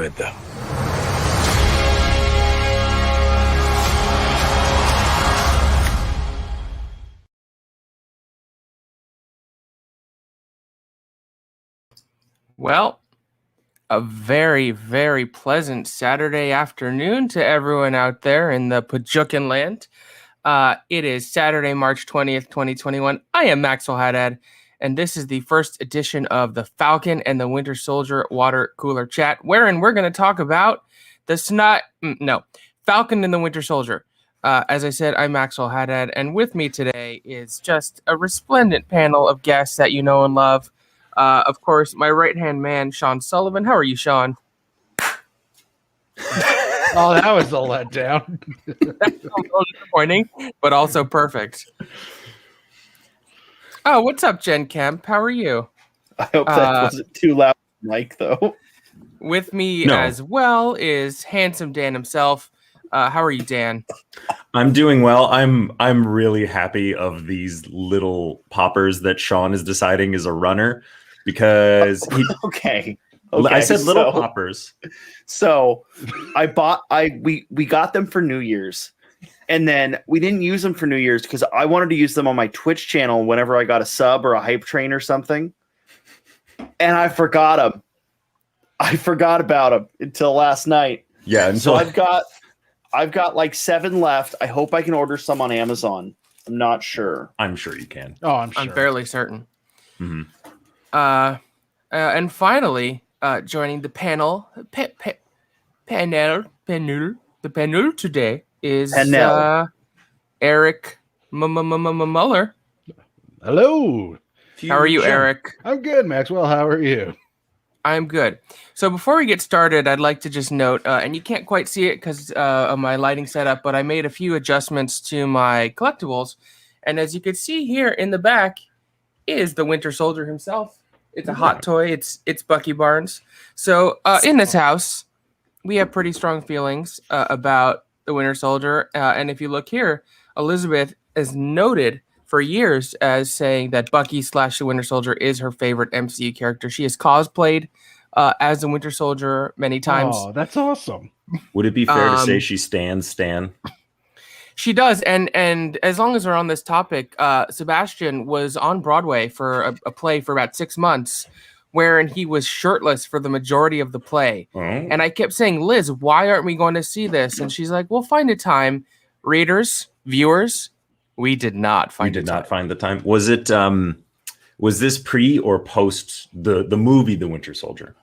это. Well, a very, very pleasant Saturday afternoon to everyone out there in the Pajukan land. It is Saturday, March 20th, 2021. I am Maxwell Haddad, and this is the first edition of the Falcon and the Winter Soldier Water Cooler Chat, wherein we're going to talk about Falcon and the Winter Soldier. As I said, I'm Maxwell Haddad, and with me today is just a resplendent panel of guests that you know and love. Of course, my right-hand man, Sean Sullivan. How are you, Sean? Oh, that was a letdown. That's a little disappointing, but also perfect. Oh, what's up, Jen Kemp? How are you? I hope that wasn't too loud, Mike, though. With me as well is handsome Dan himself. How are you, Dan? I'm doing well. I'm really happy of these little poppers that Sean is deciding is a runner because Okay. I said little poppers. So we got them for New Year's, and then we didn't use them for New Year's because I wanted to use them on my Twitch channel whenever I got a sub or a hype train or something, and I forgot them. I forgot about them until last night. Yeah, so I've got like 7 left. I hope I can order some on Amazon. I'm not sure. I'm sure you can. Oh, I'm sure. I'm fairly certain. Mm-hmm. And finally, joining the panel, the panel today is Eric Muller. Hello. How are you, Eric? I'm good, Maxwell. How are you? I'm good. So before we get started, I'd like to just note, and you can't quite see it because of my lighting setup, but I made a few adjustments to my collectibles. And as you can see here in the back is the Winter Soldier himself. It's a hot toy. It's Bucky Barnes. So in this house, we have pretty strong feelings about the Winter Soldier. And if you look here, Elizabeth is noted for years as saying that Bucky / the Winter Soldier is her favorite MCU character. She has cosplayed as the Winter Soldier many times. Oh, that's awesome. Would it be fair to say she stands Stan? She does, and as long as we're on this topic, Sebastian was on Broadway for a play for about 6 months, wherein he was shirtless for the majority of the play. Oh. And I kept saying, Liz, why aren't we going to see this? And she's like, we'll find a time. Readers, viewers, we did not find the time. Was it? Was this pre or post the movie The Winter Soldier?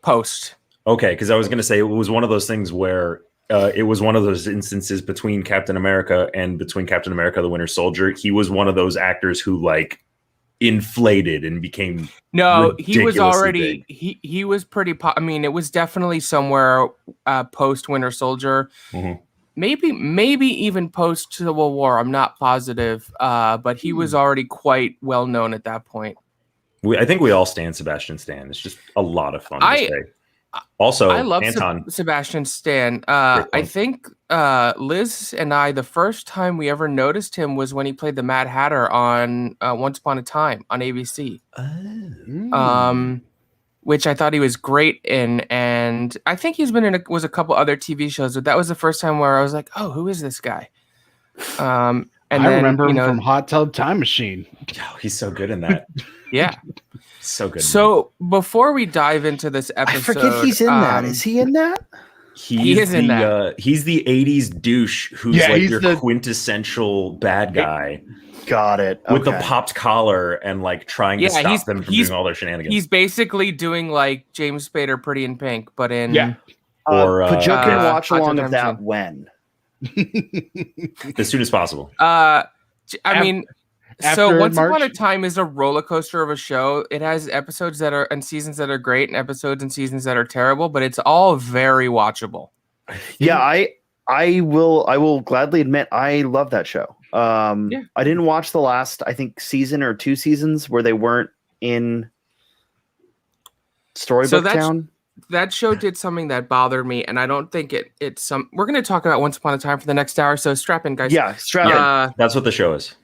Post. Okay, because I was going to say it was one of those things where. It was one of those instances between Captain America and between Captain America, the Winter Soldier. He was one of those actors who like inflated and became he was already big. He was pretty I mean, it was definitely somewhere post Winter Soldier. Mm-hmm. Maybe even post Civil War. I'm not positive, but he was already quite well known at that point. I think we all stand Sebastian Stan. It's just a lot of fun to say. Also, I love Anton. Sebastian Stan. I think Liz and I, the first time we ever noticed him was when he played the Mad Hatter on Once Upon a Time on ABC. Which I thought he was great in, and I think he's been in a couple other TV shows, but that was the first time where I was like, "Oh, who is this guy?" And I remember him from Hot Tub Time Machine. Oh, he's so good in that. Yeah. So good. So before we dive into this episode, I forget he's in that. Is he in that? He is in that. He's the 80s douche who's your quintessential bad guy. Got it. Okay. With the popped collar and like trying to stop them from doing all their shenanigans. He's basically doing like James Spader Pretty in Pink, but in or Pajukan watch along of that when? As soon as possible. I mean, so Once March? Upon a Time is a roller coaster of a show. It has episodes that are and seasons that are great and episodes and seasons that are terrible, but it's all very watchable. Yeah, I will gladly admit I love that show. I didn't watch the last, I think, season or 2 seasons where they weren't in Storybook Town. That show did something that bothered me, and I don't think it's some. We're going to talk about Once Upon a Time for the next hour, so strap in, guys. Yeah, strap in. That's what the show is.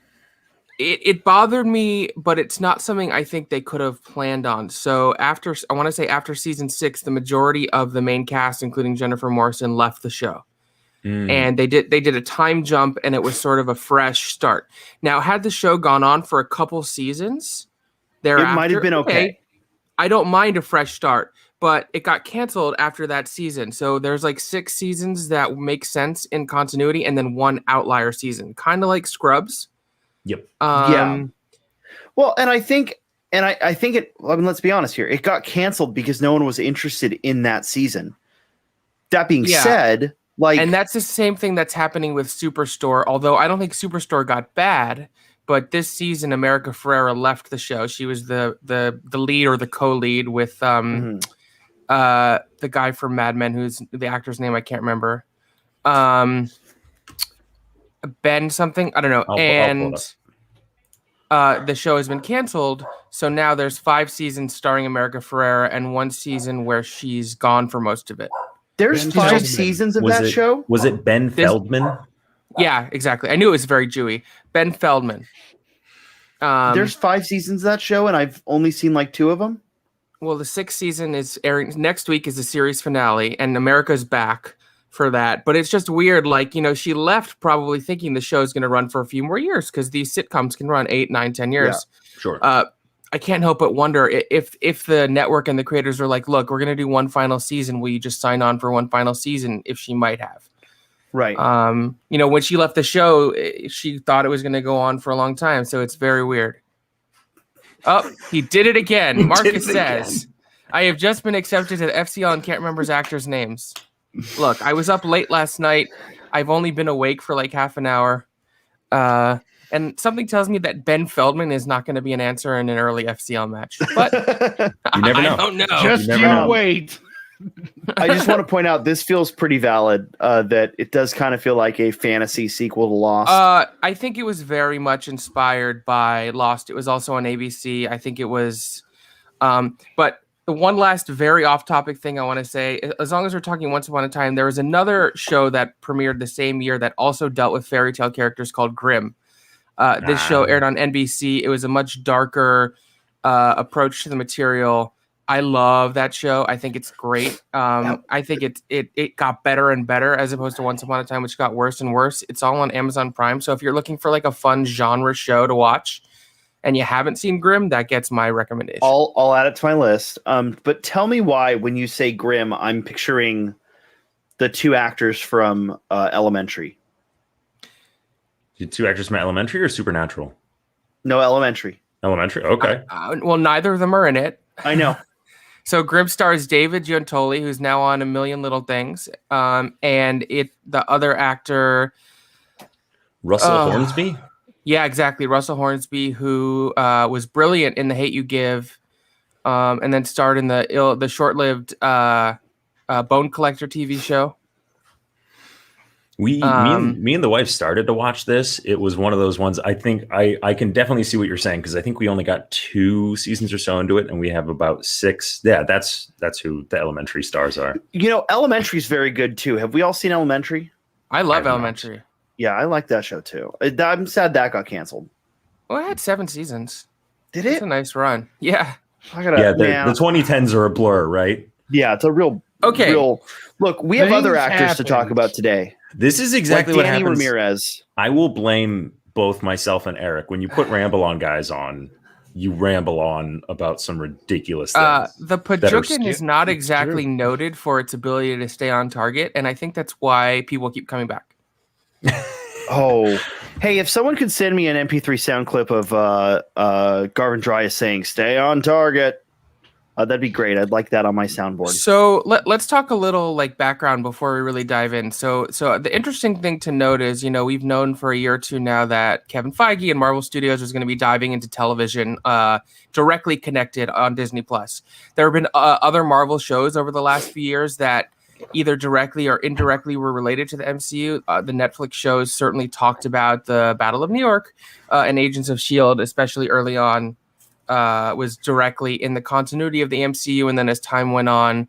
It bothered me, but it's not something I think they could have planned on. So after season 6, the majority of the main cast, including Jennifer Morrison, left the show. And they did a time jump, and it was sort of a fresh start. Now, had the show gone on for a couple seasons thereafter, it might have been okay. I don't mind a fresh start, but it got canceled after that season. So there's like 6 seasons that make sense in continuity, and then 1 outlier season, kind of like Scrubs. Yep. Yeah. Well, and I think it. I mean, let's be honest here. It got canceled because no one was interested in that season. That being said, and that's the same thing that's happening with Superstore. Although I don't think Superstore got bad, but this season America Ferrera left the show. She was the lead or the co-lead with the guy from Mad Men, who's the actor's name I can't remember. Ben something, I don't know. The show has been canceled, so now there's 5 seasons starring America Ferrera and 1 season where she's gone for most of it. There's Ben 5 Feldman. seasons of that show? Was it Ben Feldman? Yeah, exactly. I knew it was very Jewy. Ben Feldman. There's 5 seasons of that show, and I've only seen like 2 of them. Well, the 6th season is airing next week, is the series finale, and America's back for that. But it's just weird. Like, she left probably thinking the show's going to run for a few more years, because these sitcoms can run 8, 9, 10 years. Yeah, sure. I can't help but wonder if the network and the creators are like, look, we're going to do 1 final season. Will you just sign on for 1 final season? If she might have. Right. When she left the show, she thought it was going to go on for a long time. So it's very weird. Oh, he did it again. Marcus says, I have just been accepted to FCL and can't remember his actors' names. Look, I was up late last night. I've only been awake for like half an hour. And something tells me that Ben Feldman is not going to be an answer in an early FCL match. But you never know. I don't know. Just wait. I just want to point out this feels pretty valid, that it does kind of feel like a fantasy sequel to Lost. I think it was very much inspired by Lost. It was also on ABC. I think it was. But the one last very off-topic thing I want to say, as long as we're talking Once Upon a Time, there was another show that premiered the same year that also dealt with fairy tale characters called Grimm. This show aired on NBC. It was a much darker approach to the material. I love that show. I think it's great. I think it got better and better as opposed to Once Upon a Time, which got worse and worse. It's all on Amazon Prime. So if you're looking for like a fun genre show to watch and you haven't seen Grimm, that gets my recommendation. I'll add it to my list. But tell me why when you say Grimm, I'm picturing the 2 actors from Elementary. The 2 actors from Elementary or Supernatural? No, Elementary. Elementary. Okay. Well, neither of them are in it. I know. So Grimm stars David Giuntoli, who's now on A Million Little Things, and the other actor, Russell Hornsby. Yeah, exactly, Russell Hornsby, who was brilliant in The Hate U Give, and then starred in the short-lived Bone Collector TV show. Me and the wife started to watch this. It was one of those ones. I think I can definitely see what you're saying, because I think we only got 2 seasons or so into it, and we have about 6. Yeah, that's who the Elementary stars are. Elementary is very good too. Have we all seen Elementary? I love Elementary. Yeah, I like that show too. I'm sad that got canceled. Well, it had 7 seasons. Did it? It's a nice run. Yeah. The 2010s are a blur, right? Yeah, it's a real. Look, we have other actors to talk about today. This is exactly what Danny happens. Ramirez. I will blame both myself and Eric. When you put Ramble On guys on, you ramble on about some ridiculous things. The Pajukin is not exactly noted for its ability to stay on target, and I think that's why people keep coming back. Oh, hey, if someone could send me an MP3 sound clip of Garvin Dryas saying "Stay on target," that'd be great. I'd like that on my soundboard. So let's talk a little background before we really dive in. So the interesting thing to note is, we've known for a year or two now that Kevin Feige and Marvel Studios is going to be diving into television directly connected on Disney Plus. There have been other Marvel shows over the last few years that either directly or indirectly were related to the MCU. The Netflix shows certainly talked about the Battle of New York and Agents of S.H.I.E.L.D., especially early on. Was directly in the continuity of the MCU, and then as time went on,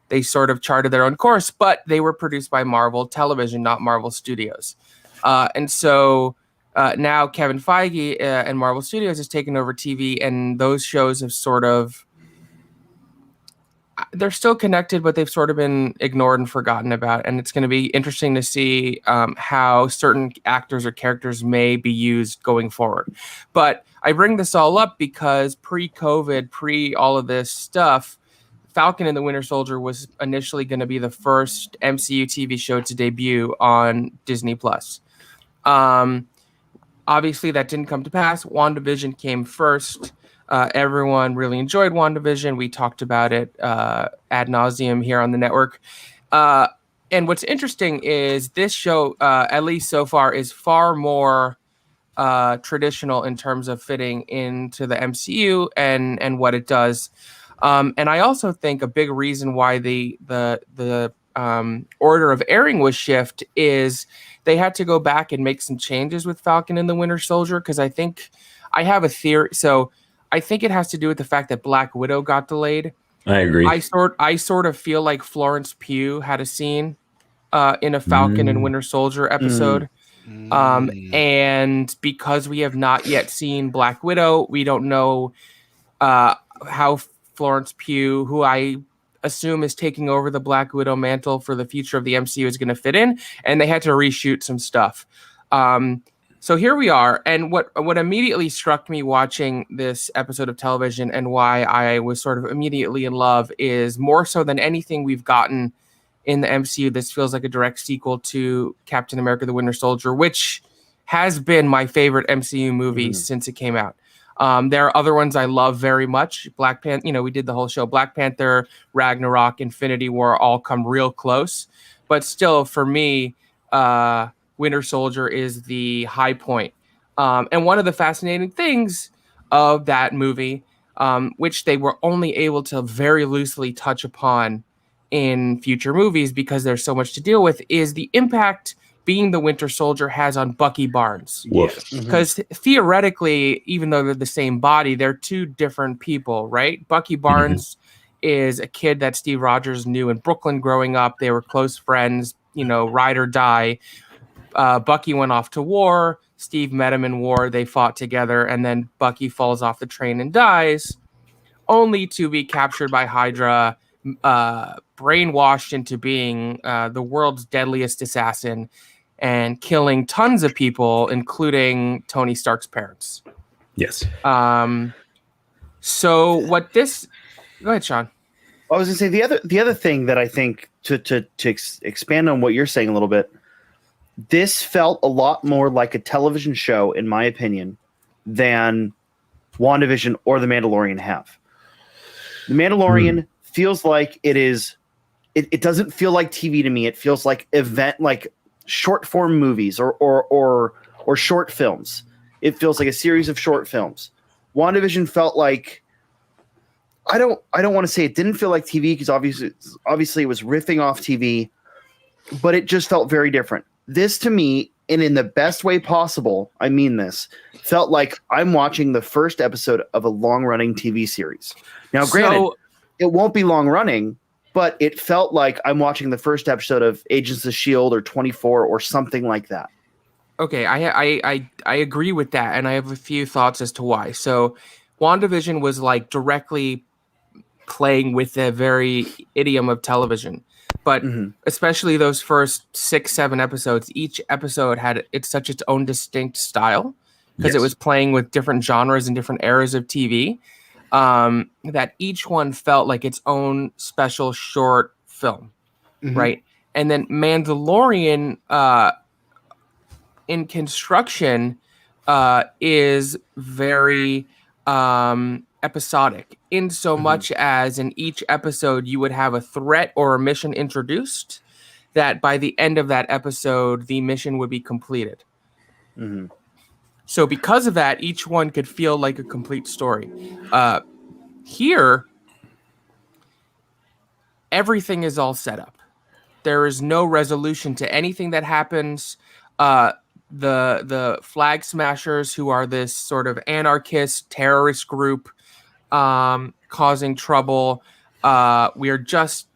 they sort of charted their own course, but they were produced by Marvel Television, not Marvel Studios. And so now Kevin Feige and Marvel Studios has taken over TV, and those shows have sort of, they're still connected, but they've sort of been ignored and forgotten about. And it's going to be interesting to see how certain actors or characters may be used going forward. But I bring this all up because pre-COVID, pre all of this stuff, Falcon and the Winter Soldier was initially going to be the first MCU TV show to debut on Disney+. Obviously, that didn't come to pass. WandaVision came first. Everyone really enjoyed WandaVision. We talked about it ad nauseum here on the network. And what's interesting is this show, at least so far, is far more traditional in terms of fitting into the MCU and what it does. And I also think a big reason why the order of airing was shift is they had to go back and make some changes with Falcon and the Winter Soldier, because I think I have a theory. So I think it has to do with the fact that Black Widow got delayed. I agree. I sort of feel like Florence Pugh had a scene in a Falcon and Winter Soldier episode. And because we have not yet seen Black Widow, we don't know how Florence Pugh, who I assume is taking over the Black Widow mantle for the future of the MCU, is going to fit in. And they had to reshoot some stuff. So here we are, and what immediately struck me watching this episode of television and why I was sort of immediately in love is more so than anything we've gotten in the MCU, this feels like a direct sequel to Captain America: The Winter Soldier, which has been my favorite MCU movie since it came out. There are other ones I love very much. Black Panther, we did the whole show. Black Panther, Ragnarok, Infinity War all come real close, but still, for me, Winter Soldier is the high point. And one of the fascinating things of that movie, which they were only able to very loosely touch upon in future movies because there's so much to deal with, is the impact being the Winter Soldier has on Bucky Barnes. Because theoretically, even though they're the same body, they're two different people, right? Bucky Barnes is a kid that Steve Rogers knew in Brooklyn growing up. They were close friends, ride or die. Bucky went off to war. Steve met him in war. They fought together, and then Bucky falls off the train and dies, only to be captured by Hydra, brainwashed into being the world's deadliest assassin and killing tons of people, including Tony Stark's parents. Yes. So what this... Go ahead, Sean. I was going to say the other thing that I think to expand on what you're saying a little bit, this felt a lot more like a television show, in my opinion, than WandaVision or The Mandalorian have. The Mandalorian feels like it is. It doesn't feel like TV to me. It feels like like short form movies or short films. It feels like a series of short films. WandaVision felt like, I don't want to say it didn't feel like TV, because obviously it was riffing off TV, but it just felt very different. This, to me, and in the best way possible, I mean this, felt like I'm watching the first episode of a long-running TV series. Now, granted, it won't be long-running, but it felt like I'm watching the first episode of Agents of S.H.I.E.L.D. or 24 or something like that. Okay, I agree with that, and I have a few thoughts as to why. So WandaVision was like directly playing with the very idiom of television. But especially those first 6-7 episodes, each episode had its own distinct style, because it was playing with different genres and different eras of TV, that each one felt like its own special short film, right? And then Mandalorian in construction is very episodic, in so much as in each episode you would have a threat or a mission introduced that by the end of that episode the mission would be completed. So because of that, each one could feel like a complete story. Here, everything is all set up. There is no resolution to anything that happens. The Flag Smashers, who are this sort of anarchist terrorist group causing trouble, we are just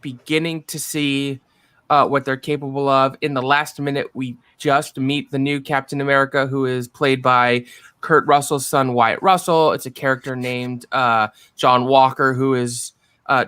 beginning to see what they're capable of. In the last minute, we just meet the new Captain America, who is played by Kurt Russell's son, Wyatt Russell. It's a character named John Walker, who has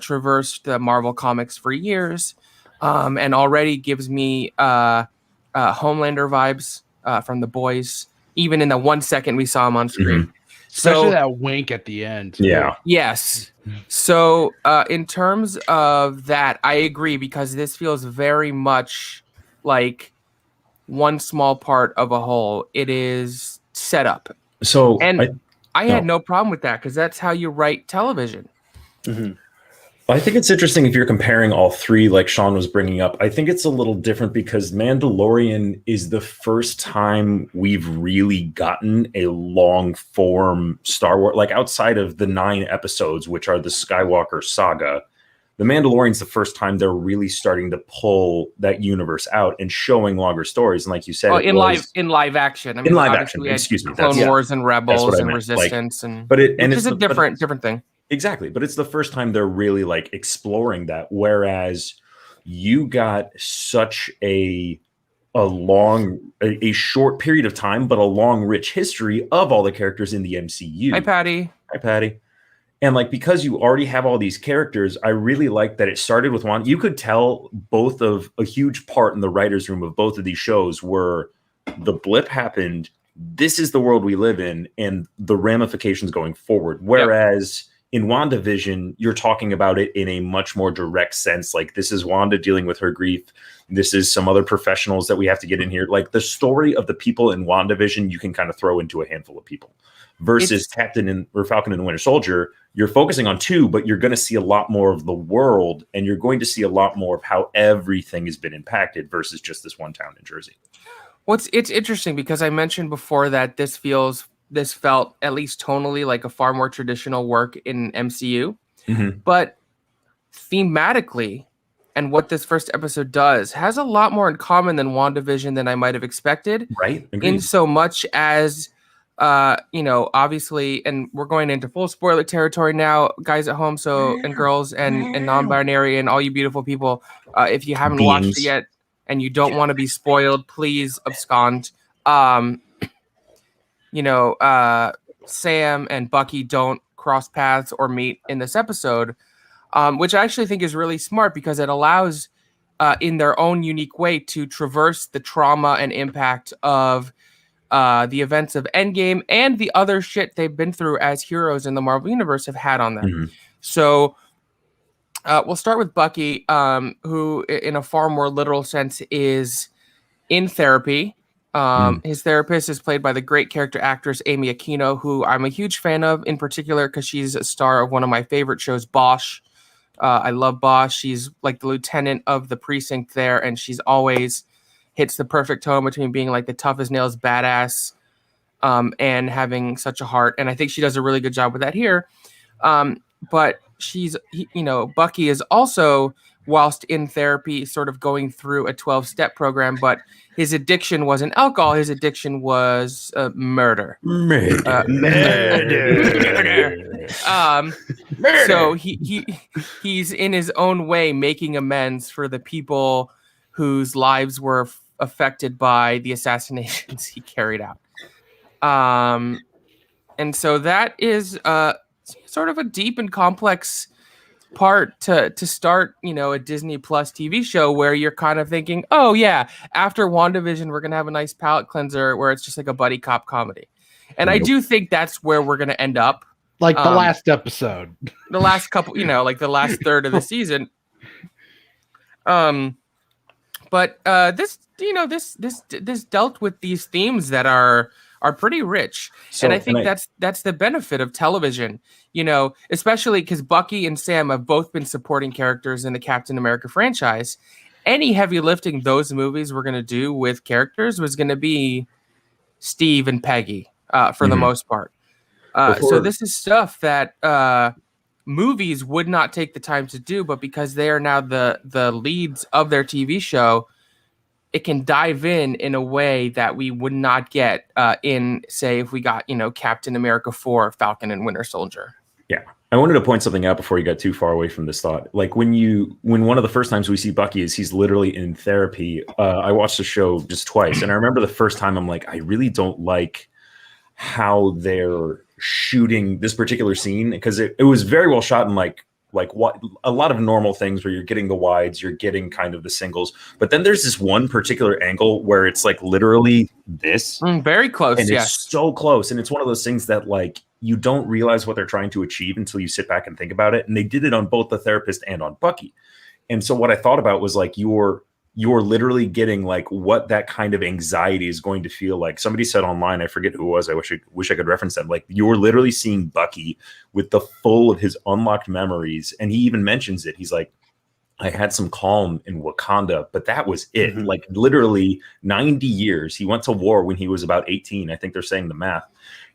traversed the Marvel comics for years, and already gives me Homelander vibes from The Boys, even in the 1 second we saw him on screen. Mm-hmm. Especially that wink at the end. Yeah. Yes. So in terms of that, I agree, because this feels very much like one small part of a whole. It is set up. So and I had no problem with that, because that's how you write television. Mm-hmm. I think it's interesting if you're comparing all three, like Sean was bringing up. I think it's a little different because Mandalorian is the first time we've really gotten a long form Star Wars, like outside of the 9 episodes, which are the Skywalker saga. The Mandalorian's the first time they're really starting to pull that universe out and showing longer stories. And like you said, in live action. I mean, in live action, excuse me, Clone Wars and Rebels and Resistance, it's a different thing. Exactly. But it's the first time they're really like exploring that. Whereas you got such a short period of time, but a long, rich history of all the characters in the MCU. Hi, Patty. And like, because you already have all these characters, I really like that it started with one. You could tell both of a huge part in the writer's room of both of these shows were the blip happened. This is the world we live in and the ramifications going forward. Whereas in WandaVision, you're talking about it in a much more direct sense. Like, this is Wanda dealing with her grief. This is some other professionals that we have to get in here. Like, the story of the people in WandaVision, you can kind of throw into a handful of people. Versus Falcon and the Winter Soldier, you're focusing on 2, but you're going to see a lot more of the world, and you're going to see a lot more of how everything has been impacted versus just this one town in Jersey. Well, it's interesting because I mentioned before that this felt, at least tonally, like a far more traditional work in MCU. Mm-hmm. But thematically, and what this first episode does, has a lot more in common than WandaVision than I might have expected. Right. Agreed. In so much as, obviously, and we're going into full spoiler territory now, guys at home, and girls and non-binary and all you beautiful people, if you haven't watched it yet and you don't want to be spoiled, please abscond. Sam and Bucky don't cross paths or meet in this episode, which I actually think is really smart because it allows, in their own unique way, to traverse the trauma and impact of the events of Endgame and the other shit they've been through as heroes in the Marvel Universe have had on them. Mm-hmm. So we'll start with Bucky, who in a far more literal sense is in therapy. His therapist is played by the great character actress Amy Aquino, who I'm a huge fan of, in particular because she's a star of one of my favorite shows, Bosch. I love Bosch. She's like the lieutenant of the precinct there, and she's always hits the perfect tone between being like the tough as nails badass and having such a heart. And I think she does a really good job with that here. But Bucky is also, whilst in therapy, sort of going through a 12-step program, but his addiction wasn't alcohol. His addiction was murder. So he's in his own way making amends for the people whose lives were affected by the assassinations he carried out. And so that is sort of a deep and complex part to start, a Disney Plus TV show where you're kind of thinking, oh yeah, after WandaVision, we're going to have a nice palate cleanser where it's just like a buddy cop comedy. And I do think that's where we're going to end up. Like the last episode. The last couple, like the last third of the season. But this dealt with these themes that are pretty rich. And I think that's the benefit of television, especially because Bucky and Sam have both been supporting characters in the Captain America franchise. Any heavy lifting those movies were going to do with characters was going to be Steve and Peggy for the most part. So this is stuff that movies would not take the time to do, but because they are now the leads of their TV show, it can dive in a way that we would not get in, say, if we got, Captain America 4, Falcon and Winter Soldier. Yeah. I wanted to point something out before you got too far away from this thought. Like when one of the first times we see Bucky is he's literally in therapy. I watched the show just twice, and I remember the first time I'm like, I really don't like how they're shooting this particular scene, because it was very well shot in like what a lot of normal things where you're getting the wides, you're getting kind of the singles, but then there's this one particular angle where it's like literally this very close, and yes. It's so close, and it's one of those things that like you don't realize what they're trying to achieve until you sit back and think about it. And they did it on both the therapist and on Bucky. And so what I thought about was like you're literally getting like what that kind of anxiety is going to feel like. Somebody said online, I forget who it was, I wish I could reference them. Like you're literally seeing Bucky with the full of his unlocked memories. And he even mentions it. He's like, I had some calm in Wakanda, but that was it. Mm-hmm. Like literally 90 years. He went to war when he was about 18. I think they're saying the math.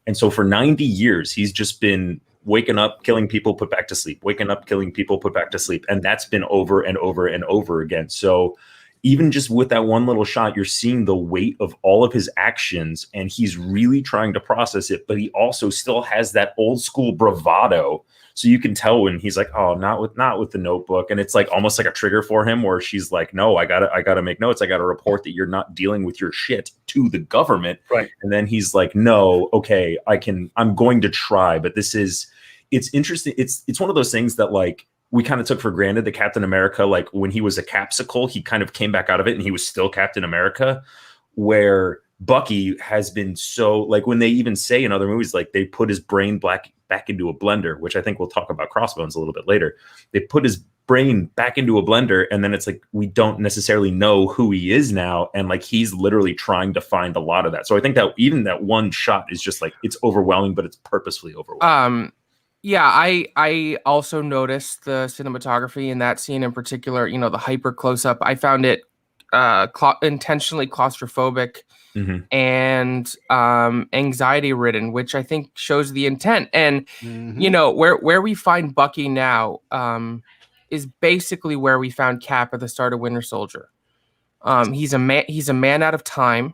And so for 90 years, he's just been waking up, killing people, put back to sleep, waking up, killing people, put back to sleep. And that's been over and over and over again. So even just with that one little shot, you're seeing the weight of all of his actions, and he's really trying to process it, but he also still has that old school bravado. So you can tell when he's like, oh, not with the notebook. And it's like almost like a trigger for him where she's like, no, I gotta make notes. I gotta report that you're not dealing with your shit to the government. Right. And then he's like, no, okay, I'm going to try. But it's interesting. It's one of those things that like we kind of took for granted that Captain America, like when he was a capsicle, he kind of came back out of it and he was still Captain America, where Bucky has been so like when they even say in other movies, like they put his brain back into a blender, which I think we'll talk about Crossbones a little bit later. They put his brain back into a blender, and then it's like we don't necessarily know who he is now, and like he's literally trying to find a lot of that. So I think that even that one shot is just like it's overwhelming, but it's purposefully overwhelming. Yeah, I also noticed the cinematography in that scene in particular, you know, the hyper close-up. I found it intentionally claustrophobic and anxiety-ridden, which I think shows the intent. And, you know, where we find Bucky now is basically where we found Cap at the start of Winter Soldier. He's a man out of time,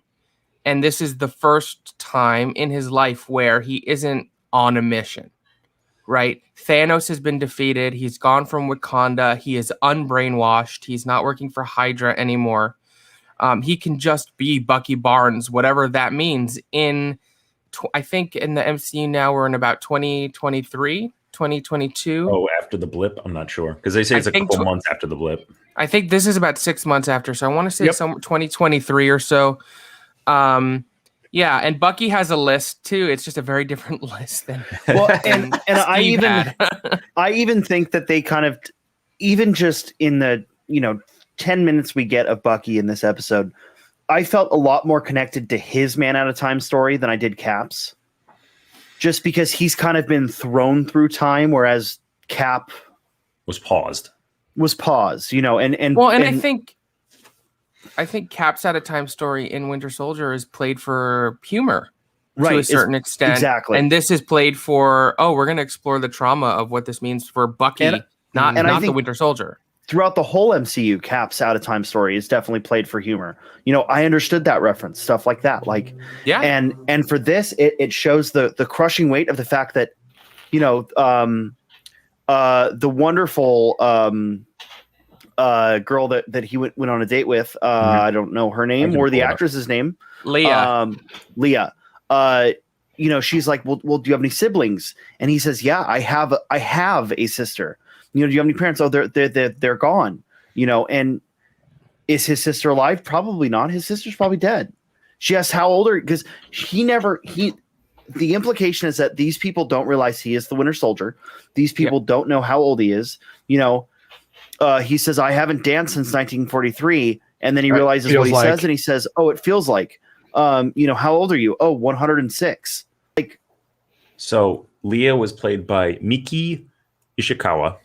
and this is the first time in his life where he isn't on a mission. Right? Thanos has been defeated. He's gone from Wakanda. He is unbrainwashed. He's not working for Hydra anymore. He can just be Bucky Barnes, whatever that means. I think in the MCU now we're in about 2023, 2022. Oh, after the blip? I'm not sure. Because they say it's a couple months after the blip. I think this is about 6 months after. So I want to say some 2023 or so. Yeah, and Bucky has a list too. It's just a very different list than and I even think that they kind of even just in the 10 minutes we get of Bucky in this episode, I felt a lot more connected to his Man Out of Time story than I did Cap's. Just because he's kind of been thrown through time, whereas Cap was paused. I think Cap's Out of Time story in Winter Soldier is played for humor to a certain extent. Exactly. And this is played for, we're going to explore the trauma of what this means for Bucky, not the Winter Soldier. Throughout the whole MCU, Cap's Out of Time story is definitely played for humor. I understood that reference, stuff like that. Like, yeah. And for this, it shows the crushing weight of the fact that, the wonderful girl that he went on a date with, I don't know her name or the actress's name. Leah. She's like, well, do you have any siblings? And he says, yeah, I have a sister. Do you have any parents? Oh, they're gone. And is his sister alive? Probably not. His sister's probably dead. She asks how old are, because the implication is that these people don't realize he is the Winter Soldier. These people don't know how old he is. He says, I haven't danced since 1943. And then he realizes what he says, and he says, oh, it feels like, how old are you? Oh, 106. So Leah was played by Miki Ishikawa.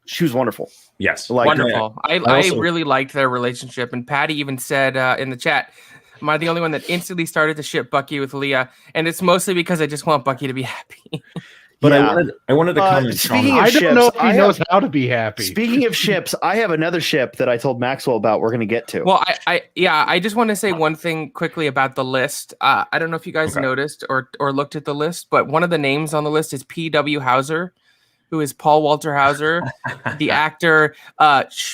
She was wonderful. Yes. Wonderful. I really liked their relationship. And Patty even said in the chat, am I the only one that instantly started to ship Bucky with Leah? And it's mostly because I just want Bucky to be happy. But I wanted to comment. I don't know if he knows how to be happy. Speaking of ships, I have another ship that I told Maxwell about we're going to get to. Well, I just want to say one thing quickly about the list. I don't know if you guys noticed or looked at the list, but one of the names on the list is P.W. Hauser. who is Paul Walter Hauser, the actor,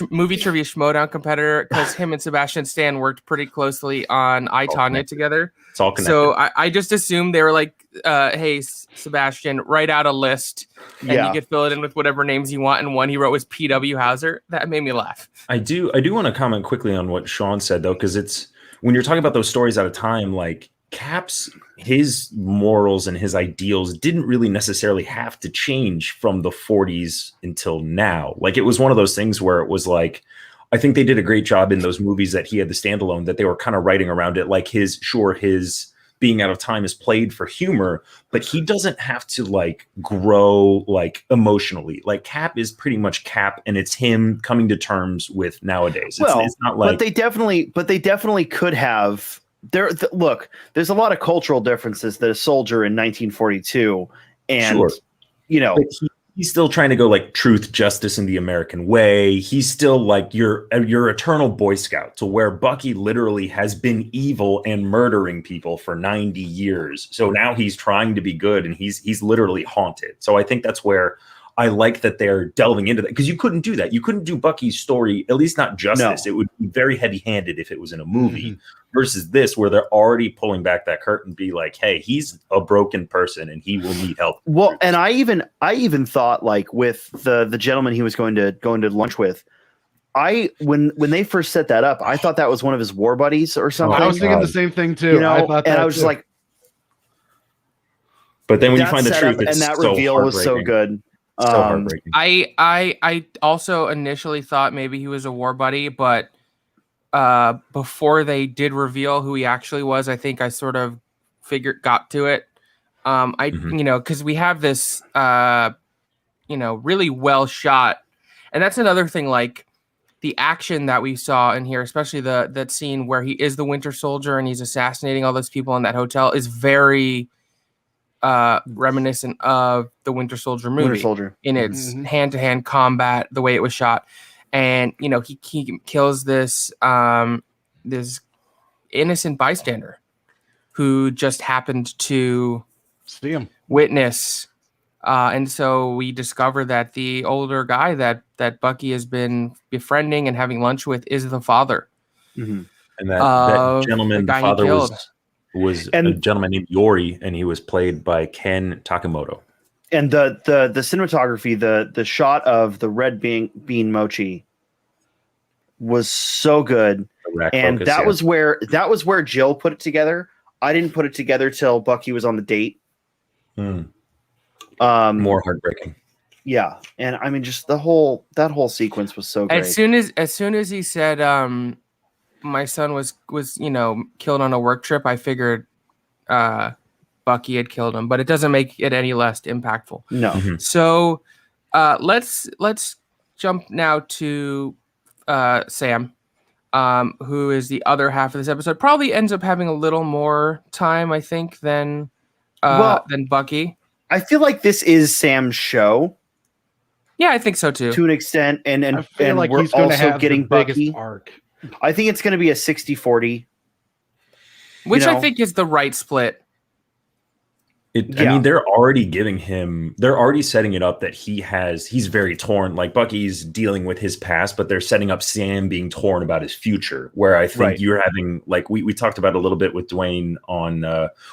movie trivia Schmodown competitor, because him and Sebastian Stan worked pretty closely on I, Tonya together. It's all connected. So I just assumed they were like, hey, Sebastian, write out a list and you could fill it in with whatever names you want. And one he wrote was P.W. Hauser. That made me laugh. I do want to comment quickly on what Sean said, though, because it's when you're talking about those stories out of time, like Cap's, his morals and his ideals didn't really necessarily have to change from the 40s until now. Like, it was one of those things where it was like, I think they did a great job in those movies that he had the standalone, that they were kind of writing around it. Like his being out of time is played for humor, but he doesn't have to like grow like emotionally. Like Cap is pretty much Cap, and it's him coming to terms with nowadays. It's not like, but they definitely could have. Look, there's a lot of cultural differences that a soldier in 1942 and he's still trying to go like truth, justice, in the American way. He's still like your eternal Boy Scout, to where Bucky literally has been evil and murdering people for 90 years. So now he's trying to be good, and he's literally haunted. So I think that's where I like that they're delving into that, because you couldn't do that. You couldn't do Bucky's story, at least not justice. No. It would be very heavy-handed if it was in a movie, versus this, where they're already pulling back that curtain, be like, hey, he's a broken person and he will need help. Well, and I even thought, like, with the gentleman he was going to lunch with, when they first set that up, I thought that was one of his war buddies or something. I was thinking the same thing too. I was just like, but then when you find the truth, and that reveal was so good. So heartbreaking. I also initially thought maybe he was a war buddy, but before they did reveal who he actually was, I think I sort of got to it. Because we have this really well shot, and that's another thing, like the action that we saw in here, especially that scene where he is the Winter Soldier and he's assassinating all those people in that hotel, is very reminiscent of the Winter Soldier movie in its hand-to-hand combat, the way it was shot. And he kills this this innocent bystander who just happened to see him witness, and so we discover that the older guy that Bucky has been befriending and having lunch with is the father. And that gentleman, the father was a gentleman named Yori, and he was played by Ken Takamoto. And the cinematography, the shot of the red bean mochi was so good. And that was where Jill put it together. I didn't put it together till Bucky was on the date. More heartbreaking. Yeah. And I mean, just that whole sequence was so great. As soon as he said my son was killed on a work trip, I figured Bucky had killed him, but it doesn't make it any less impactful. No. So let's jump now to Sam, who is the other half of this episode. Probably ends up having a little more time, I think, than Bucky. I feel like this is Sam's show. Yeah, I think so too, to an extent. And I feel like we're he's going to also have getting the biggest Bucky arc. I think it's going to be a 60-40. Which I think is the right split. I mean, they're already setting it up that he's very torn. Like Bucky's dealing with his past, but they're setting up Sam being torn about his future. Where I think you're having, like, we talked about a little bit with Dwayne on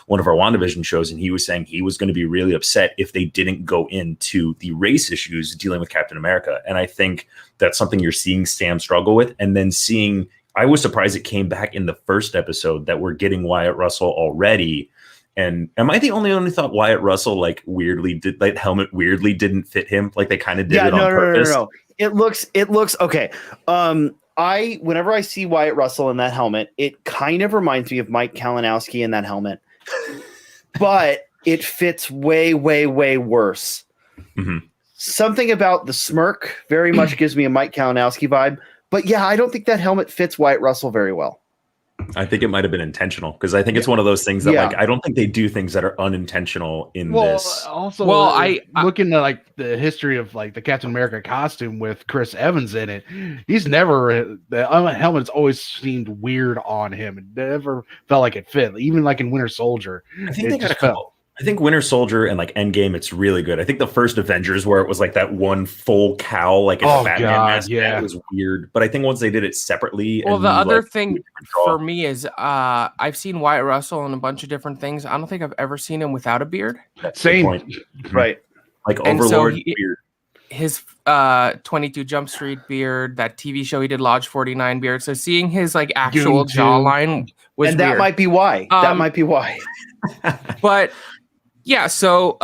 one of our WandaVision shows, and he was saying he was going to be really upset if they didn't go into the race issues dealing with Captain America. And I think that's something you're seeing Sam struggle with. And then I was surprised it came back in the first episode that we're getting Wyatt Russell already. And am I the only one who thought Wyatt Russell helmet weirdly didn't fit him? Like they kind of did it on purpose. No. It looks okay. Whenever I see Wyatt Russell in that helmet, it kind of reminds me of Mike Kalinowski in that helmet, but it fits way, way, way worse. Something about the smirk very much gives me a Mike Kalinowski vibe. But yeah, I don't think that helmet fits Wyatt Russell very well. I think it might have been intentional, because I think it's one of those things that like I don't think they do things that are unintentional in this. Also, looking at like the history of like the Captain America costume with Chris Evans in it, the helmet's always seemed weird on him. It never felt like it fit, even like in Winter Soldier. I think they got a couple. I think Winter Soldier and like Endgame, it's really good. I think the first Avengers, where it was like that one full cowl, like it's Batman mask, that was weird. But I think once they did it separately, well, and the you, other like, thing for me is I've seen Wyatt Russell in a bunch of different things. I don't think I've ever seen him without a beard. Same, right? Like And Overlord so beard. His 22 Jump Street beard, that TV show he did, Lodge 49 beard. So seeing his like actual jawline was and that weird. might be why. That might be why. But yeah, so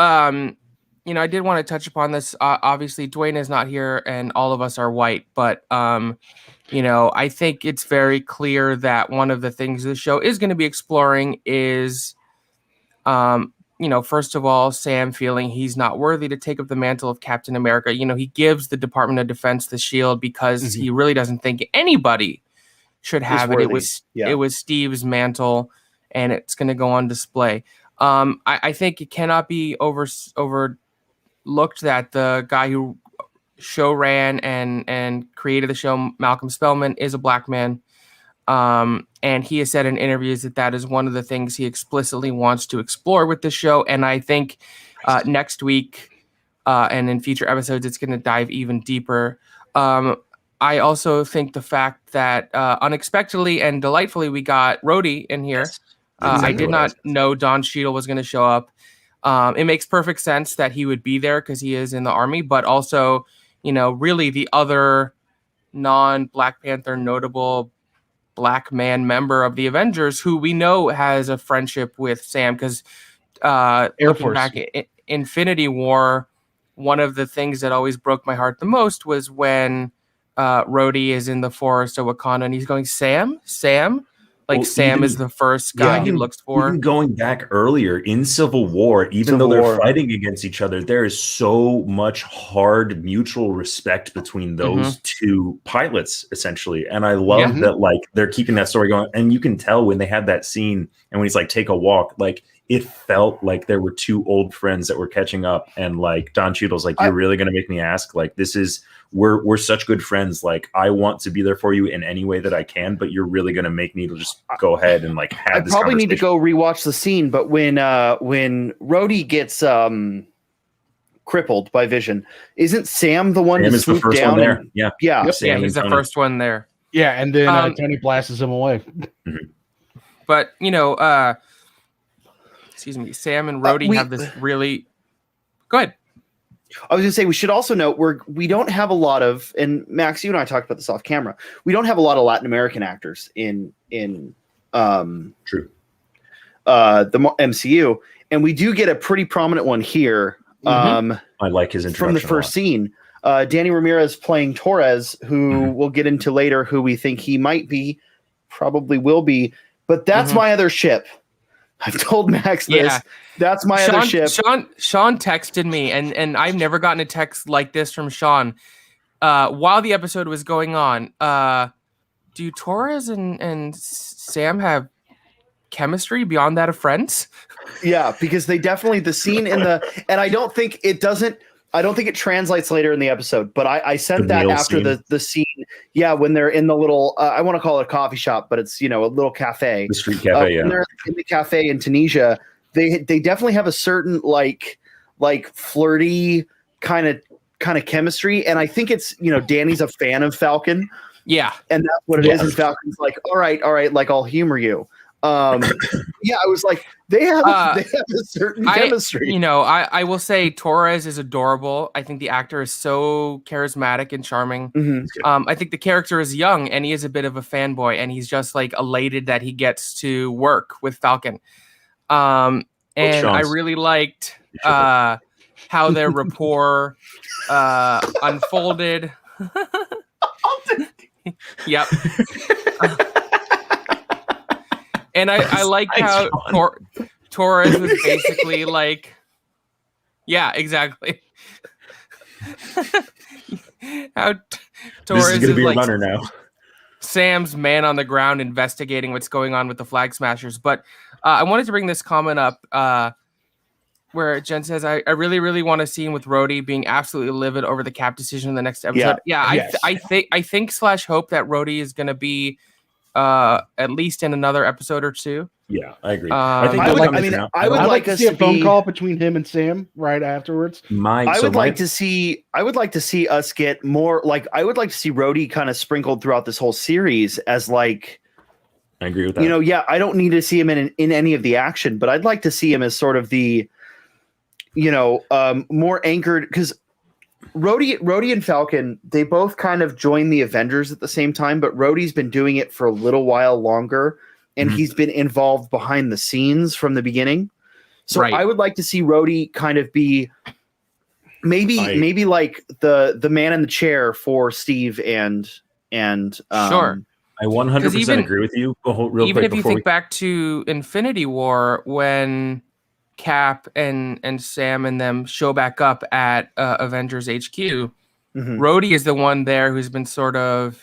you know, I did want to touch upon this. Obviously, Dwayne is not here, and all of us are white. But you know, I think it's very clear that one of the things the show is going to be exploring is, you know, first of all, Sam feeling he's not worthy to take up the mantle of Captain America. You know, he gives the Department of Defense the shield because he really doesn't think anybody should have it. It was Steve's mantle, and it's going to go on display. I think it cannot be overlooked that the guy who show ran and created the show, Malcolm Spellman, is a black man. And he has said in interviews that is one of the things he explicitly wants to explore with the show. And I think next week and in future episodes, it's going to dive even deeper. I also think the fact that unexpectedly and delightfully we got Rhodey in here. Yes. Exactly I did not know Don Cheadle was going to show up. It makes perfect sense that he would be there because he is in the army, but also, you know, really the other non-Black Panther notable black man member of the Avengers who we know has a friendship with Sam because Air Force. Back Infinity War, one of the things that always broke my heart the most was when Rhodey is in the forest of Wakanda and he's going, Sam? Like, well, Sam is the first guy he looks for. Even going back earlier in Civil War, though they're fighting against each other, there is so much hard mutual respect between those two pilots, essentially. And I love that, like, they're keeping that story going. And you can tell when they had that scene and when he's like, take a walk, like, it felt like there were two old friends that were catching up. And like, Don Cheadle's like, you're really going to make me ask? Like, this is... We're such good friends. Like, I want to be there for you in any way that I can, but you're really going to make me just go ahead and like have this. I probably need to go rewatch the scene, but when Rhodey gets crippled by Vision, isn't Sam the one to swoop down? There. Yeah. He's the first one there. Yeah, and then Tony blasts him away. But you know, excuse me, Sam and Rhodey have this really. Go ahead. I was going to say, we should also note we don't have a lot of, and Max, you and I talked about this off camera. We don't have a lot of Latin American actors in the MCU, and we do get a pretty prominent one here. I like his introduction from the first scene. Danny Ramirez playing Torres, who we'll get into later, who we think he might be, probably will be, but that's my other ship. I've told Max this. Yeah. That's my other ship. Sean texted me, and I've never gotten a text like this from Sean. While the episode was going on, do Torres and Sam have chemistry beyond that of friends? Yeah, because they definitely, the scene in the, and I don't think it translates later in the episode, but I sent that after the scene. Yeah, when they're in the little, I want to call it a coffee shop, but it's, you know, a little cafe. The street cafe, When they're in the cafe in Tunisia, they definitely have a certain like flirty kind of chemistry. And I think it's, you know, Danny's a fan of Falcon. Yeah. And that's what it is. And Falcon's like, all right, like, I'll humor you. I was like, they have a certain chemistry. You know, I will say Torres is adorable. I think the actor is so charismatic and charming. I think the character is young and he is a bit of a fanboy and he's just like elated that he gets to work with Falcon. And I really liked how their rapport unfolded. Yep. And I like how Torres was basically like, yeah, exactly. How Torres is going to be like a runner now. Sam's man on the ground investigating what's going on with the Flag Smashers. But I wanted to bring this comment up where Jen says, I really, really want to see him with Rhodey being absolutely livid over the Cap decision in the next episode. I think / hope that Rhodey is going to be at least in another episode or two. Yeah, I agree. I think I would, they'll I come mean, out. I would I'd like to us see a to phone be, call between him and Sam right afterwards. I would like to see us get more, like, I would like to see Rhodey kind of sprinkled throughout this whole series as, like, I agree with that. yeah, I don't need to see him in any of the action, but I'd like to see him as sort of the, more anchored, because Rhodey and Falcon, they both kind of joined the Avengers at the same time, but Rhodey's been doing it for a little while longer, and he's been involved behind the scenes from the beginning. So I would like to see Rhodey kind of be maybe like the man in the chair for Steve and Sure. I 100% agree with you. Even if you think back to Infinity War, when Cap and Sam and them show back up at Avengers HQ, Rhodey is the one there who's been sort of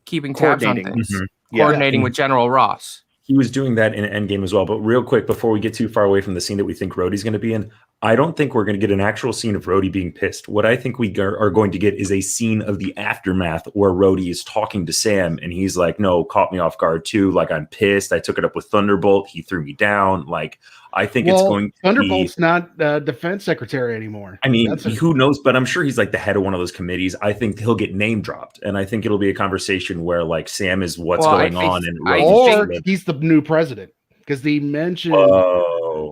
keeping tabs on things, coordinating with General Ross. He was doing that in Endgame as well. But real quick, before we get too far away from the scene that we think Rhodey's going to be in, I don't think we're going to get an actual scene of Rhodey being pissed. What I think we are going to get is a scene of the aftermath where Rhodey is talking to Sam and he's like, no, caught me off guard too. Like, I'm pissed. I took it up with Thunderbolt. He threw me down. Like, I think it's going to Thunderbolt's not defense secretary anymore. I mean, who knows? But I'm sure he's like the head of one of those committees. I think he'll get name dropped. And I think it'll be a conversation where like Sam is what's going on. Or he's the new president. Because they mentioned...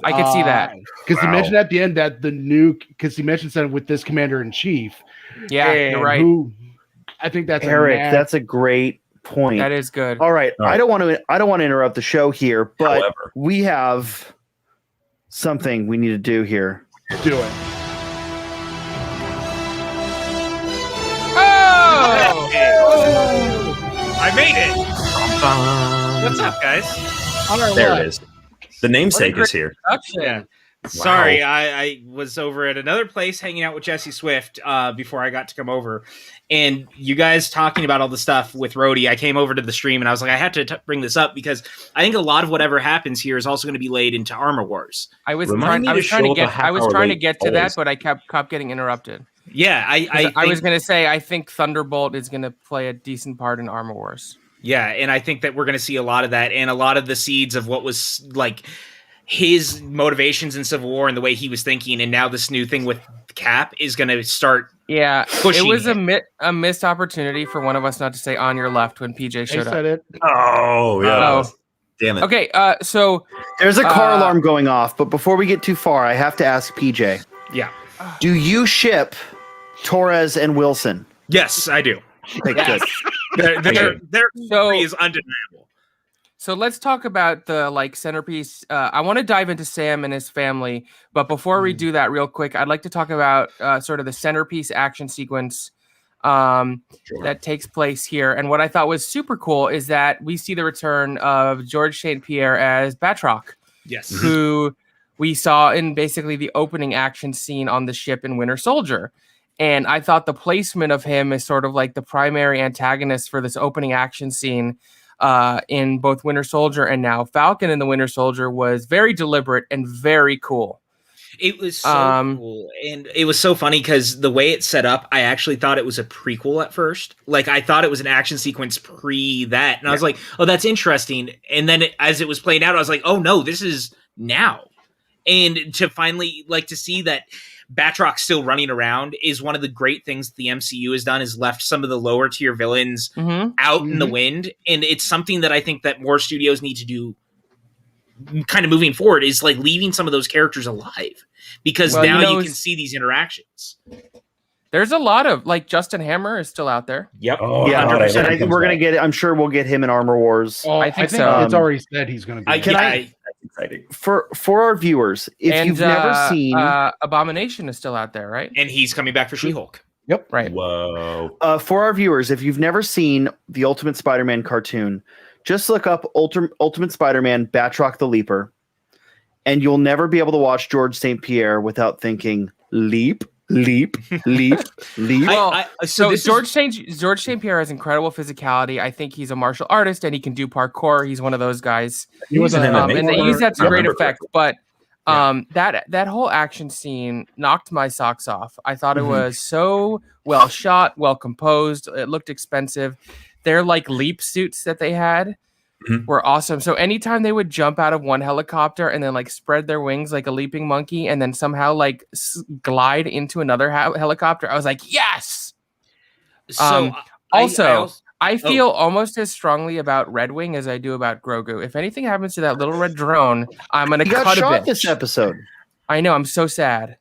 I could see that. Because he mentioned at the end that because he mentioned something with this commander-in-chief. Yeah, you're right. I think that's Eric. That's a great point. That is good. All right. I don't want to interrupt the show here, but However, we have something we need to do here. Do it. I made it. What's up, guys? There it is. The namesake is here. Yeah. Sorry, I was over at another place hanging out with Jesse Swift before I got to come over. And you guys talking about all the stuff with Rhodey, I came over to the stream and I was like, I have to bring this up because I think a lot of whatever happens here is also going to be laid into Armor Wars. I was trying to get to that, but I kept getting interrupted. Yeah, I was going to say, I think Thunderbolt is going to play a decent part in Armor Wars. Yeah, and I think that we're going to see a lot of that and a lot of the seeds of what was like his motivations in Civil War and the way he was thinking. And now this new thing with Cap is going to start. Yeah, it was a missed opportunity for one of us not to say on your left when PJ showed up. It. Oh, yeah. Damn it. Okay, so there's a car alarm going off. But before we get too far, I have to ask PJ. Yeah. Do you ship Torres and Wilson? Yes, I do. Okay, good. Their story is undeniable. So let's talk about the centerpiece. I want to dive into Sam and his family, but before we do that, real quick, I'd like to talk about sort of the centerpiece action sequence that takes place here. And what I thought was super cool is that we see the return of George St. Pierre as Batroc. Yes, who we saw in basically the opening action scene on the ship in Winter Soldier. And I thought the placement of him is sort of like the primary antagonist for this opening action scene in both Winter Soldier and now Falcon and the Winter Soldier was very deliberate and very cool. It was so cool. And it was so funny because the way it's set up, I actually thought it was a prequel at first. Like, I thought it was an action sequence pre that. And I was like, oh, that's interesting. And then as it was playing out, I was like, oh, no, this is now. And to finally, to see that Batroc still running around is one of the great things that the MCU has done, is left some of the lower tier villains out in the wind. And it's something that I think that more studios need to do kind of moving forward, is leaving some of those characters alive, because now you can see these interactions. There's a lot of Justin Hammer is still out there. Yep. Oh, yeah. 100%. I think we're going to get it. I'm sure we'll get him in Armor Wars. Oh, I think so. It's already said he's going to be. That's exciting. For our viewers, if you've never seen, Abomination is still out there, right? And he's coming back for She-Hulk. Yep. Right. Whoa. For our viewers, if you've never seen the Ultimate Spider-Man cartoon, just look up Ultimate Spider-Man Batroc the Leaper, and you'll never be able to watch George St. Pierre without thinking leap. Well, so George St. Pierre has incredible physicality. I think he's a martial artist and he can do parkour. He's one of those guys. He was and they use that to great effect. But that whole action scene knocked my socks off. I thought it was so well shot, well composed. It looked expensive. their like leap suits that they had were awesome. So anytime they would jump out of one helicopter and then like spread their wings like a leaping monkey and then somehow like glide into another helicopter, I was like, yes. So I feel almost as strongly about Red Wing as I do about Grogu. If anything happens to that little red drone, I'm gonna cut got a shot bitch. this episode. I know. I'm so sad.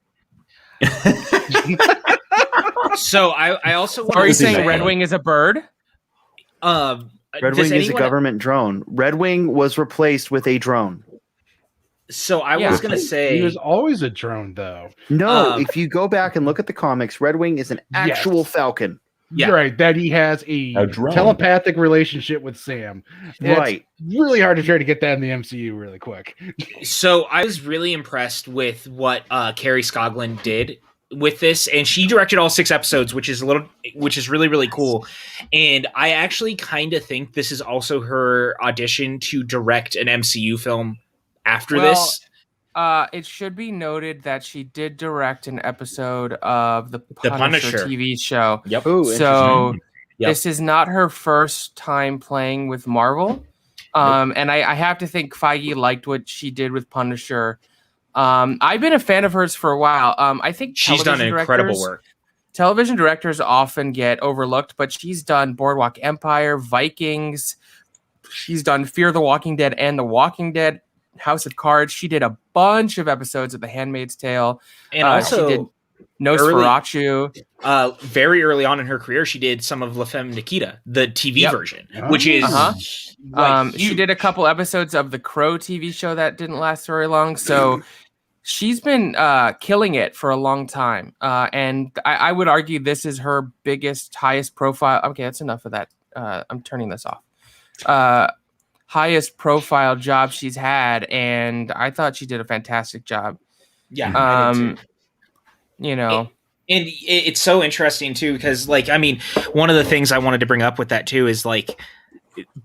So I also Are you saying say, Red Wing is a bird? Red Wing is a government drone. Red Wing was replaced with a drone. So I was going to say he was always a drone, though. No, if you go back and look at the comics, Red Wing is an actual Falcon. Yeah. Right, that he has a telepathic relationship with Sam. Right. It's really hard to try to get that in the MCU really quick. So I was really impressed with what Carrie Scoglin did with this, and she directed all 6 episodes, which is really, really cool. And I actually kind of think this is also her audition to direct an MCU film after this. It should be noted that she did direct an episode of the Punisher TV show. Yep. Ooh, so this is not her first time playing with Marvel. And I have to think Feige liked what she did with Punisher. I've been a fan of hers for a while. I think she's done incredible work. Television directors often get overlooked, but she's done Boardwalk Empire, Vikings. She's done Fear the Walking Dead and The Walking Dead, House of Cards. She did a bunch of episodes of The Handmaid's Tale. And also she did Nosferatu. Very early on in her career, she did some of La Femme Nikita, the TV version, which is she did a couple episodes of the Crow TV show that didn't last very long. So she's been killing it for a long time. And I would argue this is her biggest, highest profile. Okay, that's enough of that. I'm turning this off. Highest profile job she's had, and I thought she did a fantastic job. Yeah, I did too. You know, and it's so interesting too, because like, I mean, one of the things I wanted to bring up with that too is like,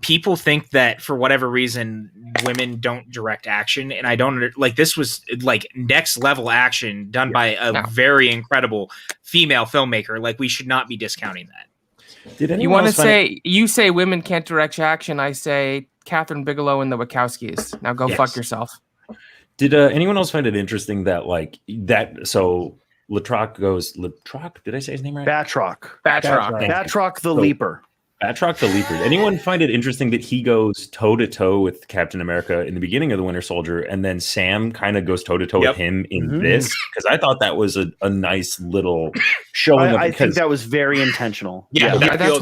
people think that for whatever reason women don't direct action, and I don't like, this was like next level action done by a very incredible female filmmaker. Like, we should not be discounting that. Did anyone you want to say you say women can't direct action? I say Catherine Bigelow and the Wachowskis. Now go fuck yourself. Did anyone else find it interesting that like that? So Latroc goes Latroc. Did I say his name right? Batroc the Leaper. Batroc the Leaper. Anyone find it interesting that he goes toe to toe with Captain America in the beginning of the Winter Soldier, and then Sam kind of goes toe to toe with him in this? Because I thought that was a nice little showing. I think that was very intentional. That's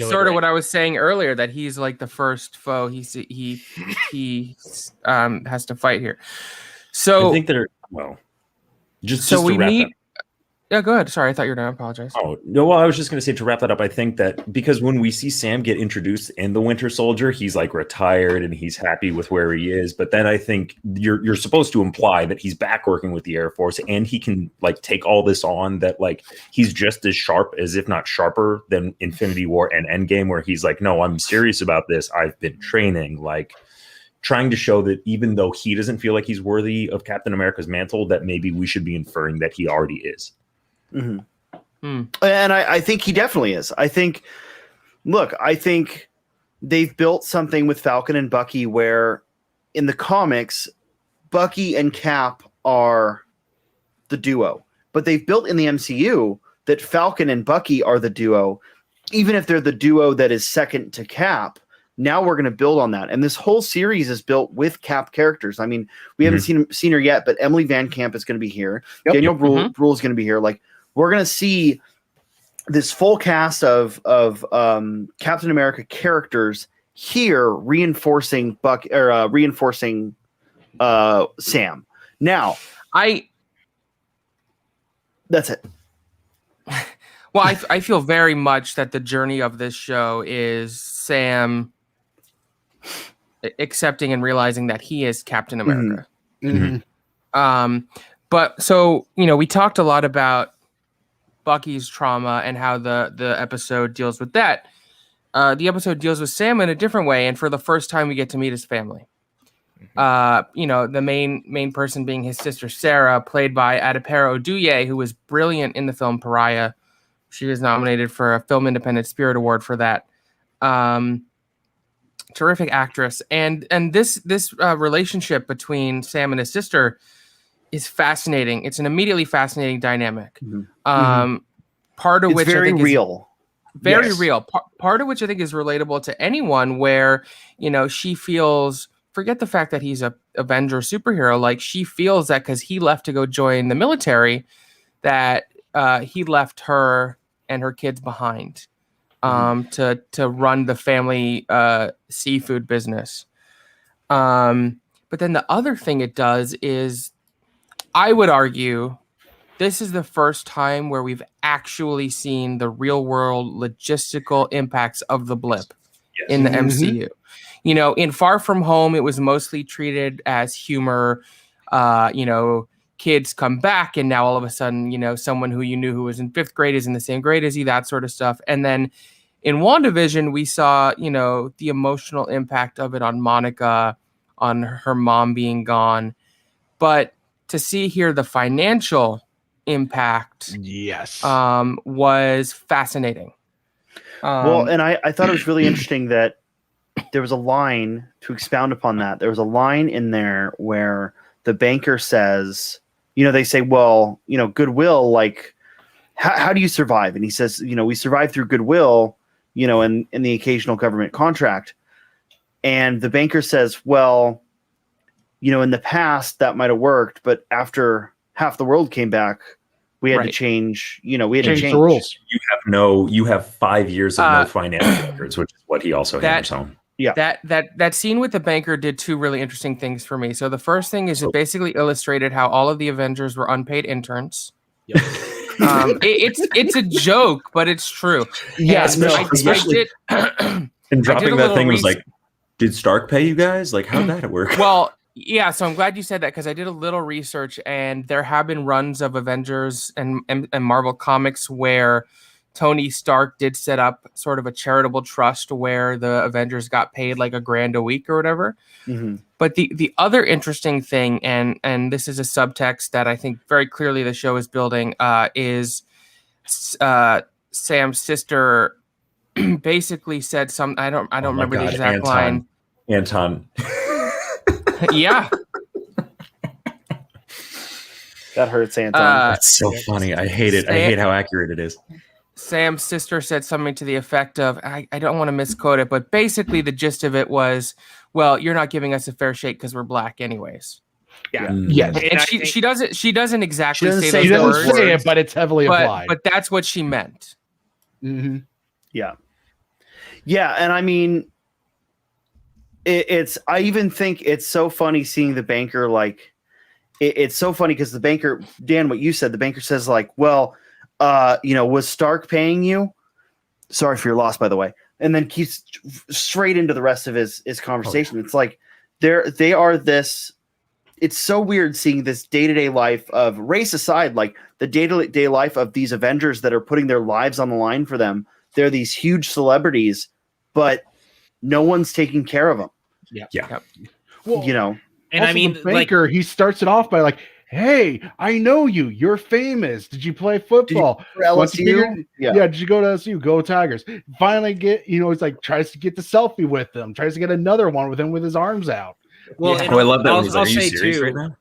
sort of what I was saying earlier. That he's like the first foe he has to fight here. So I think they're just to wrap that. Yeah, go ahead. Sorry, I thought you were going to apologize. Oh, no, well, I was just going to say, to wrap that up, I think that because when we see Sam get introduced in the Winter Soldier, he's like retired and he's happy with where he is. But then I think you're supposed to imply that he's back working with the Air Force and he can like take all this on, that like he's just as sharp as, if not sharper than Infinity War and Endgame, where he's like, no, I'm serious about this. I've been training, like trying to show that even though he doesn't feel like he's worthy of Captain America's mantle, that maybe we should be inferring that he already is. And I think he definitely is. I think they've built something with Falcon and Bucky where in the comics, Bucky and Cap are the duo, but they've built in the MCU that Falcon and Bucky are the duo, even if they're the duo that is second to Cap. Now we're going to build on that. And this whole series is built with Cap characters. I mean, we haven't seen her yet, but Emily Van Camp is going to be here. Daniel Bruhl is going to be here. Like, we're going to see this full cast of Captain America characters here reinforcing Sam. Now, that's it. Well, I feel very much that the journey of this show is Sam accepting and realizing that he is Captain America. But so, you know, we talked a lot about Bucky's trauma and how the episode deals with that. The episode deals with Sam in a different way, and for the first time we get to meet his family. You know, the main person being his sister Sarah, played by Adepero Oduye, who was brilliant in the film Pariah. She was nominated for a Film Independent Spirit Award for that. Terrific actress, and this relationship between Sam and his sister is fascinating. It's an immediately fascinating dynamic. Part of It's which very I think real. very Yes. real. Part of which I think is relatable to anyone, where she feels, forget the fact that he's a Avenger superhero, like she feels that because he left to go join the military, that he left her and her kids behind. To run the family seafood business. But then the other thing it does is, I would argue, this is the first time where we've actually seen the real world logistical impacts of the blip in the MCU. In Far From Home, it was mostly treated as humor. Kids come back, and now all of a sudden, someone who you knew who was in 5th grade is in the same grade as you, that sort of stuff. And then in WandaVision, we saw, the emotional impact of it on Monica, on her mom being gone. But to see here the financial impact, was fascinating. And I thought it was really interesting that there was a line to expound upon that. There was a line in there where the banker says, they say, well, goodwill, like, how do you survive? And he says, we survive through goodwill, in the occasional government contract. And the banker says, well, in the past that might have worked, but after half the world came back, we had to change, we had to change the rules. You have 5 years of no financial records, which is what he also hammers home. Yeah. That scene with the banker did 2 really interesting things for me. So the first thing is it basically illustrated how all of the Avengers were unpaid interns. Yep. It's a joke, but it's true. Yes, especially and dropping that thing was like, did Stark pay you guys? Like, how'd that work? Well, yeah, so I'm glad you said that, because I did a little research, and there have been runs of Avengers and Marvel Comics where Tony Stark did set up sort of a charitable trust where the Avengers got paid like $1,000 a week or whatever. But the other interesting thing, and this is a subtext that I think very clearly the show is building, is Sam's sister basically said some, I don't remember the exact line. Anton. Yeah. That hurts, Anton. That's so funny. I hate it. I hate how accurate it is. Sam's sister said something to the effect of, I don't want to misquote it, but basically the gist of it was, well, you're not giving us a fair shake because we're black anyways. Yeah. Yes. And she doesn't exactly say She those doesn't words. say it, but it's heavily applied. But that's what she meant. Yeah. And I mean, I even think it's so funny seeing the banker, like, it's so funny because the banker, Dan, what you said, the banker says, like, well, was Stark paying you? Sorry for your loss, by the way. And then keeps straight into the rest of his conversation. It's like they are this. It's so weird seeing this day-to-day life of, race aside, like the day-to-day life of these Avengers that are putting their lives on the line for them. They're these huge celebrities, but no one's taking care of them. Yeah. Well, and I mean, the banker, he starts it off by like, hey, I know you. You're famous. Did you play football? For LSU? Did you go to LSU? Go Tigers. Finally it's like tries to get the selfie with them. Tries to get another one with him with his arms out. Well, I love that. I'll Are you say serious too, right now?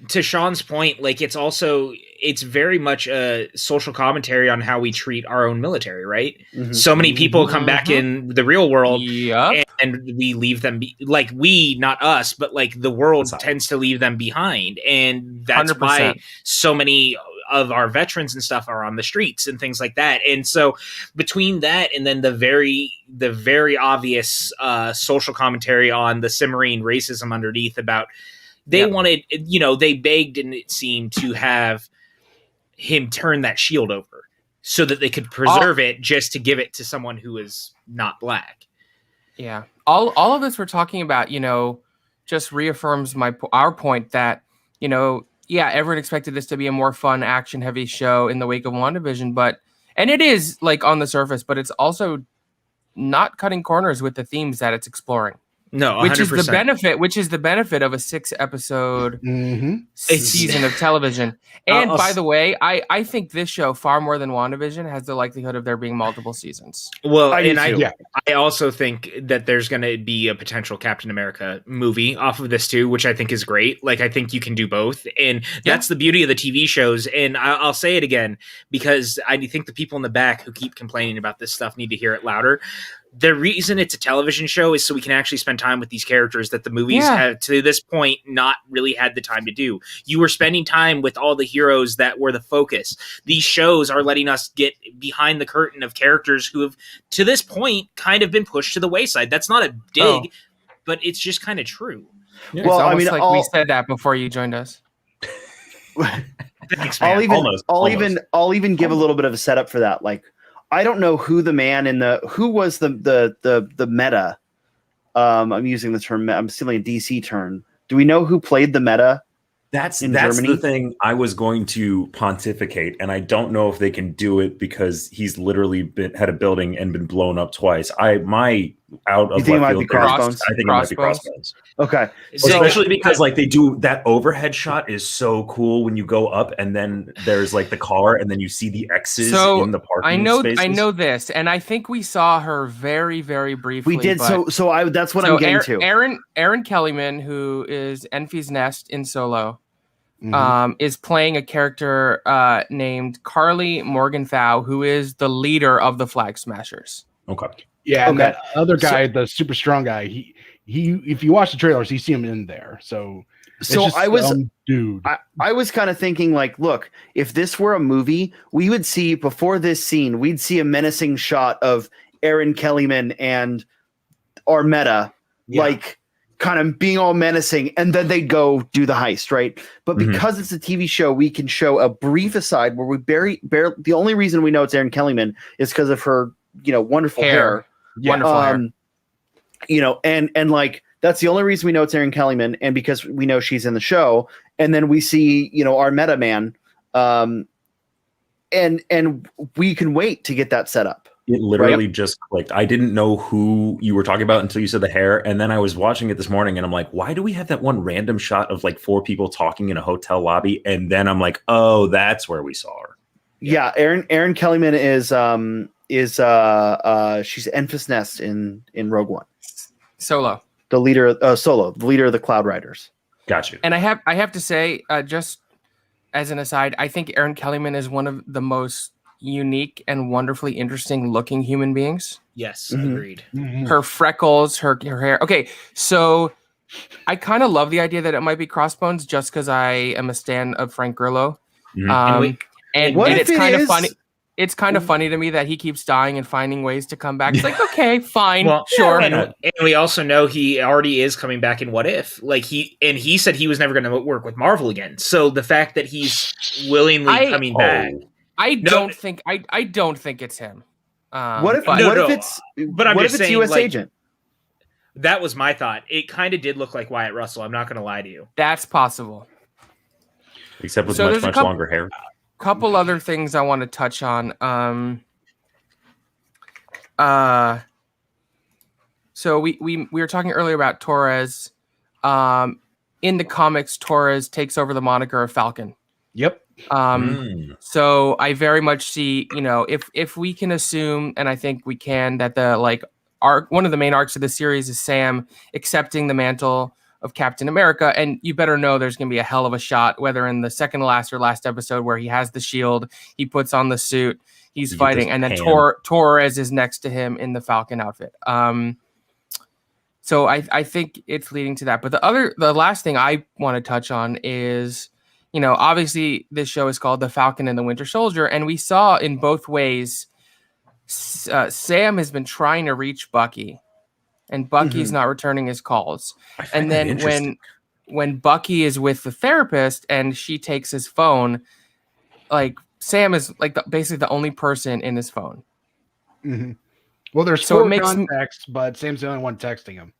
To Sean's point, like it's very much a social commentary on how we treat our own military, right? So many people come back in the real world and we leave them like we, not us, but like the world tends to leave them behind. And that's 100%. why so many of our veterans and stuff are on the streets and things like that. And so between that and then the very obvious social commentary on the simmering racism underneath about they wanted, they begged, and it seemed, to have him turn that shield over so that they could preserve it just to give it to someone who is not black. Yeah. All of this we're talking about, just reaffirms our point that, everyone expected this to be a more fun, action-heavy show in the wake of WandaVision, and it is, like, on the surface, but it's also not cutting corners with the themes that it's exploring. No, 100%. Which is the benefit of a 6-episode Mm-hmm. season of television. And by the way, I think this show, far more than WandaVision, has the likelihood of there being multiple seasons. Well, I also think that there's going to be a potential Captain America movie off of this too, which I think is great. Like, I think you can do both. And that's the beauty of the TV shows. And I'll say it again, because I think the people in the back who keep complaining about this stuff need to hear it louder. The reason it's a television show is so we can actually spend time with these characters that the movies have, to this point, not really had the time to do. You were spending time with all the heroes that were the focus. These shows are letting us get behind the curtain of characters who have, to this point, kind of been pushed to the wayside. That's not a dig, but it's just kind of true. Yeah. Well, I mean, we said that before you joined us. Thanks, man. I'll even give a little bit of a setup for that. Like, I don't know who the man who was the meta. I'm using the term. I'm stealing a DC term. Do we know who played the meta? That's Germany? The thing I was going to pontificate, and I don't know if they can do it because he's literally had a building and been blown up twice. You think it might be Crossbones? I think it might be Crossbones. Okay, especially because like they do that overhead shot is so cool when you go up and then there's like the car and then you see the X's in the parking spaces. I know this, and I think we saw her very, very briefly. We did. That's what I'm getting to. Aaron Kellyman, who is Enfy's Nest in Solo. Is playing a character named Carly Morgenthau, who is the leader of the Flag Smashers. Okay. Yeah, and that other guy, the super strong guy, he if you watch the trailers, you see him in there. So I was kind of thinking, like, look, if this were a movie, we would see before this scene, we'd see a menacing shot of Aaron Kellyman and our meta, like, kind of being all menacing, and then they go do the heist, right? But because it's a TV show, we can show a brief aside where we the only reason we know it's Aaron Kellyman is because of her, wonderful hair. Wonderful hair. And like that's the only reason we know it's Aaron Kellyman, and because we know she's in the show, and then we see, our meta man, and we can wait to get that set up. It literally just clicked. I didn't know who you were talking about until you said the hair. And then I was watching it this morning and I'm like, why do we have that one random shot of like 4 people talking in a hotel lobby? And then I'm like, oh, that's where we saw her. Yeah. Aaron Kellyman is she's Enfys Nest in Rogue One. Solo. The leader of the Cloud Riders. Got you. And I have to say, just as an aside, I think Aaron Kellyman is one of the most unique and wonderfully interesting looking human beings. Yes, agreed. Her freckles, her hair. Okay, so I kind of love the idea that it might be Crossbones just because I am a stan of Frank Grillo. And it's kind of funny. It's kind of funny to me that he keeps dying and finding ways to come back. It's like, okay, fine, sure. And we also know he already is coming back in What If. Like he said he was never going to work with Marvel again. So the fact that he's willingly coming back. I don't think it's him. What if it's US agent? That was my thought. It kind of did look like Wyatt Russell. I'm not going to lie to you. That's possible. Except with much longer hair. Couple other things I want to touch on. So we were talking earlier about Torres. In the comics, Torres takes over the moniker of Falcon. Yep. So I very much see, if we can assume, and I think we can, that the one of the main arcs of the series is Sam accepting the mantle of Captain America, and you better know there's going to be a hell of a shot, whether in the second to last or last episode where he has the shield, he puts on the suit, he's fighting, and then Torres is next to him in the Falcon outfit. So I think it's leading to that. But the last thing I want to touch on is, obviously this show is called The Falcon and the Winter Soldier, and we saw in both ways Sam has been trying to reach Bucky, and Bucky's not returning his calls. And then when Bucky is with the therapist and she takes his phone, like Sam is basically the only person in his phone. Well, there's 4 contacts, but Sam's the only one texting him.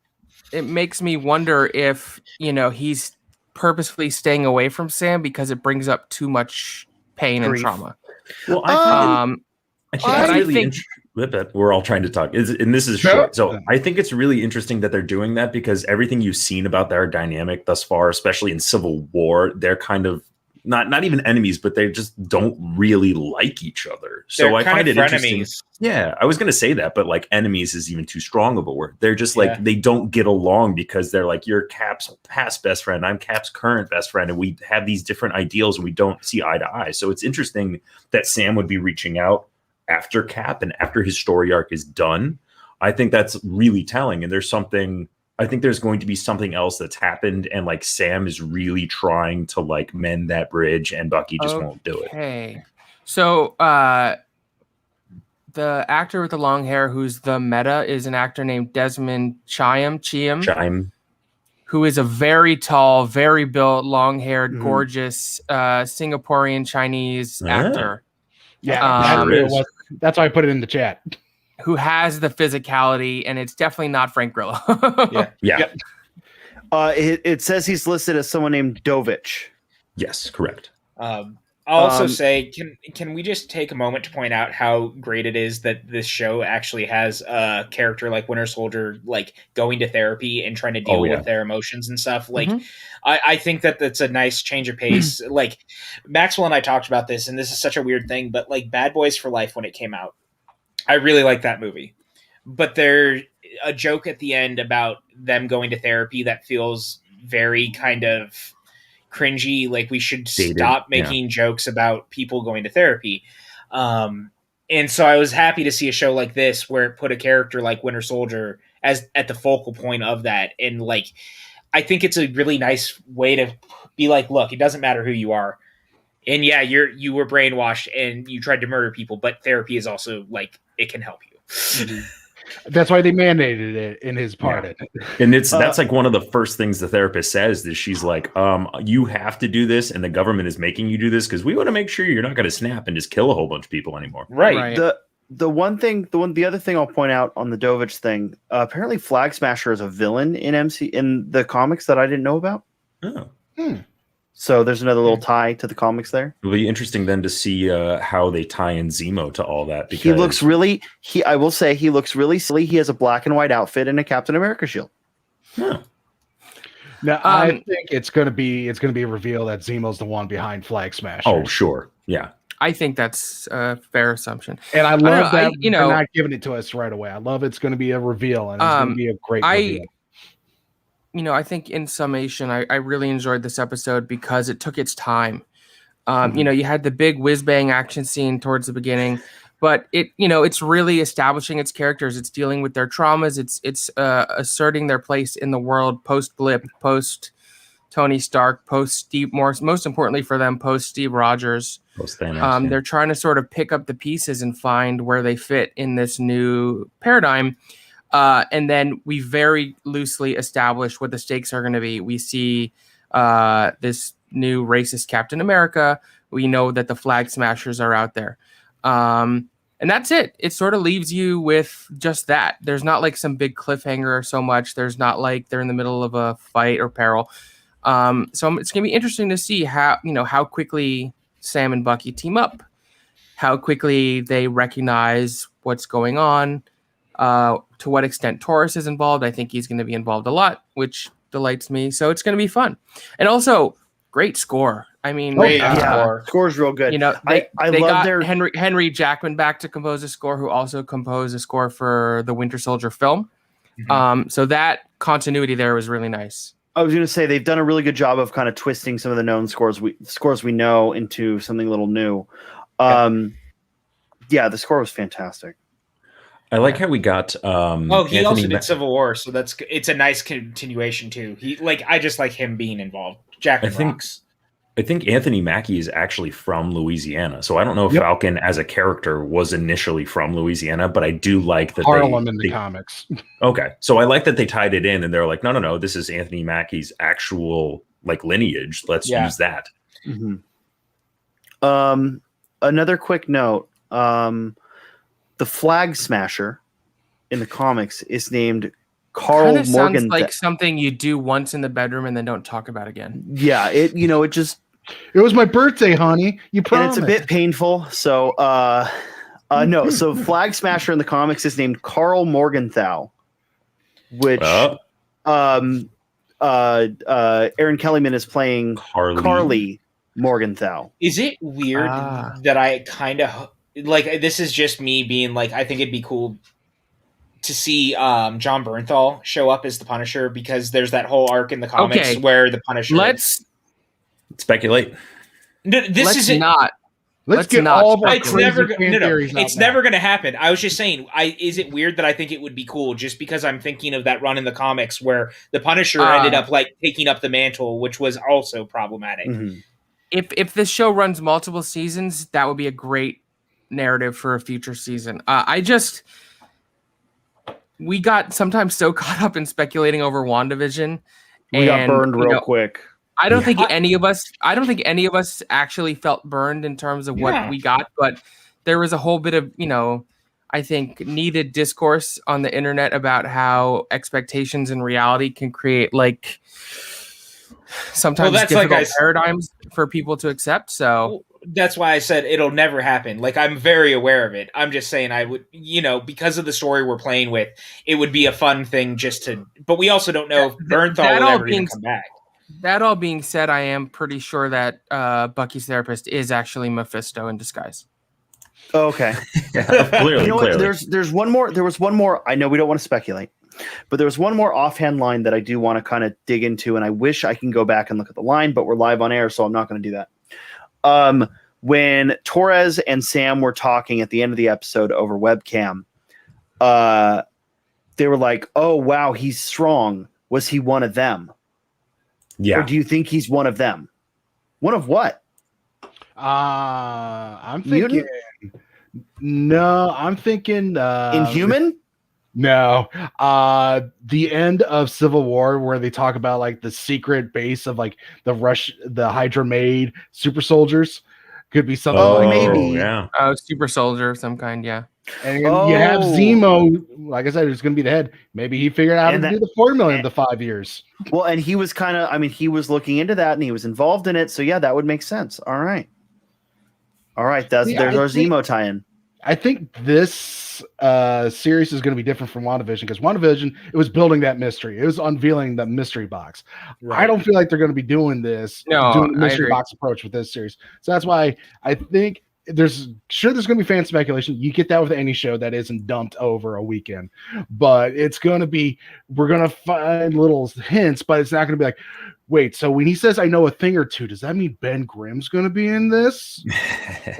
It makes me wonder if, he's purposefully staying away from Sam because it brings up too much pain and trauma. Well, I think We're all trying to talk, and this is short. So I think it's really interesting that they're doing that because everything you've seen about their dynamic thus far, especially in Civil War, they're kind of not even enemies, but they just don't really like each other. So I find it interesting. Yeah, I was going to say that, but like enemies is even too strong of a word. They're just like they don't get along because they're like, you're Cap's past best friend, I'm Cap's current best friend, and we have these different ideals and we don't see eye to eye. So it's interesting that Sam would be reaching out after Cap and after his story arc is done. I think that's really telling. And I think there's going to be something else that's happened. And like Sam is really trying to like mend that bridge and Bucky just won't do it. Okay. So the actor with the long hair who's the meta is an actor named Desmond Chiam, who is a very tall, very built, long-haired, gorgeous Singaporean Chinese actor. Yeah, that's why I put it in the chat. Who has the physicality, and it's definitely not Frank Grillo. Yeah. It says he's listed as someone named Dovich. Yes, correct. I'll also say, can we just take a moment to point out how great it is that this show actually has a character like Winter Soldier, like going to therapy and trying to deal with their emotions and stuff. Like, I think that that's a nice change of pace. Like Maxwell and I talked about this, and this is such a weird thing, but like Bad Boys for Life, when it came out, I really like that movie, but there's a joke at the end about them going to therapy that feels very kind of cringy. Like we should stop making jokes about people going to therapy. And so I was happy to see a show like this where it put a character like Winter Soldier as at the focal point of that. And like, I think it's a really nice way to be like, look, it doesn't matter who you are. And yeah, you were brainwashed and you tried to murder people, but therapy is also like, it can help you. That's why they mandated it in his part. And that's like one of the first things the therapist says is she's like, you have to do this and the government is making you do this because we want to make sure you're not going to snap and just kill a whole bunch of people anymore. Right. The other thing I'll point out on the Dovich thing, apparently Flag Smasher is a villain in the comics that I didn't know about. Oh. So there's another little tie to the comics there. It'll be interesting then to see how they tie in Zemo to all that. Because he looks really silly. He has a black and white outfit and a Captain America shield. Yeah. Now I think it's gonna be a reveal that Zemo's the one behind Flag Smasher. Oh, sure. Yeah. I think that's a fair assumption. And I love that they're not giving it to us right away. I love it's gonna be a reveal and it's gonna be a great reveal. I think in summation, I really enjoyed this episode because it took its time. You had the big whiz-bang action scene towards the beginning, but it's really establishing its characters. It's dealing with their traumas. It's asserting their place in the world post-Blip, post-Tony Stark, post-Steve, most importantly for them, post-Steve Rogers. Post-Thanos, They're trying to sort of pick up the pieces and find where they fit in this new paradigm. And then we very loosely establish what the stakes are going to be. We see this new racist Captain America. We know that the Flag Smashers are out there. And that's it. It sort of leaves you with just that. There's not like some big cliffhanger so much. There's not like they're in the middle of a fight or peril. So it's going to be interesting to see how quickly Sam and Bucky team up, how quickly they recognize what's going on. To what extent Taurus is involved. I think he's going to be involved a lot, which delights me. So it's going to be fun. And also, great score. I mean, score's real good. They love got their Henry Jackman back to compose a score, who also composed a score for the Winter Soldier film. So that continuity there was really nice. I was going to say they've done a really good job of kind of twisting some of the known scores we know into something a little new. The score was fantastic. I like how we got. He also did Civil War, so it's a nice continuation too. I just like him being involved. Jackman rocks. I think Anthony Mackie is actually from Louisiana, so I don't know if Falcon as a character was initially from Louisiana, but I do like that Harlem in the comics. Okay, so I like that they tied it in, and they're like, no, this is Anthony Mackie's actual lineage. Let's use that. Another quick note. The Flag Smasher in the comics is named Carl Morgan. Sounds like something you do once in the bedroom and then don't talk about again. Yeah, it was my birthday, honey. You promised. And it's a bit painful. So No, so Flag Smasher in the comics is named Carl Morgenthau, which Oh, Aaron Kellyman is playing Carly Morgenthau. Is it weird that I kind of like, this is just me being like, I think it'd be cool to see John Bernthal show up as the Punisher, because there's that whole arc in the comics where the Punisher. Let's speculate. This is not. Let's get all of our it's crazy never, fan theories out it's now. never going to happen. I was just saying, is it weird that I think it would be cool just because I'm thinking of that run in the comics where the Punisher ended up like taking up the mantle, which was also problematic. Mm-hmm. If this show runs multiple seasons, that would be a great narrative for a future season. We got sometimes so caught up in speculating over WandaVision. We got burned real quick. I don't think any of us actually felt burned in terms of what we got, but there was a whole bit of, I think needed discourse on the internet about how expectations and reality can create like sometimes difficult paradigms for people to accept. So that's why I said it'll never happen. Like, I'm very aware of it. I'm just saying I would, because of the story we're playing with, it would be a fun thing but we also don't know if Bernthal will ever even come back. That all being said, I am pretty sure that Bucky's therapist is actually Mephisto in disguise. Okay. Clearly, what? There's one more. There was one more. I know we don't want to speculate, but there was one more offhand line that I do want to kind of dig into, and I wish I can go back and look at the line, but we're live on air, so I'm not going to do that. When Torres and Sam were talking at the end of the episode over webcam, they were like, "Oh wow, he's strong. Was he one of them?" Yeah. Or do you think he's one of them? One of what? I'm thinking. No, I'm thinking. Inhuman? No. The end of Civil War, where they talk about like the secret base of like the Hydra made super soldiers, could be something. Oh, maybe. Yeah. Super soldier of some kind. Yeah. And you have Zemo, like I said, it's going to be the head. Maybe he figured out how to do the 4 million in the 5 years. Well, and he was he was looking into that and he was involved in it. So yeah, that would make sense. All right. There's our Zemo tie-in. I think this series is going to be different from WandaVision, because WandaVision, it was building that mystery. It was unveiling the mystery box. Right. I don't feel like they're going to be doing the mystery box approach with this series. So that's why I think there's going to be fan speculation. You get that with any show that isn't dumped over a weekend, but it's going to be, we're going to find little hints, but it's not going to be like, wait, so when he says I know a thing or two, does that mean Ben Grimm's going to be in this?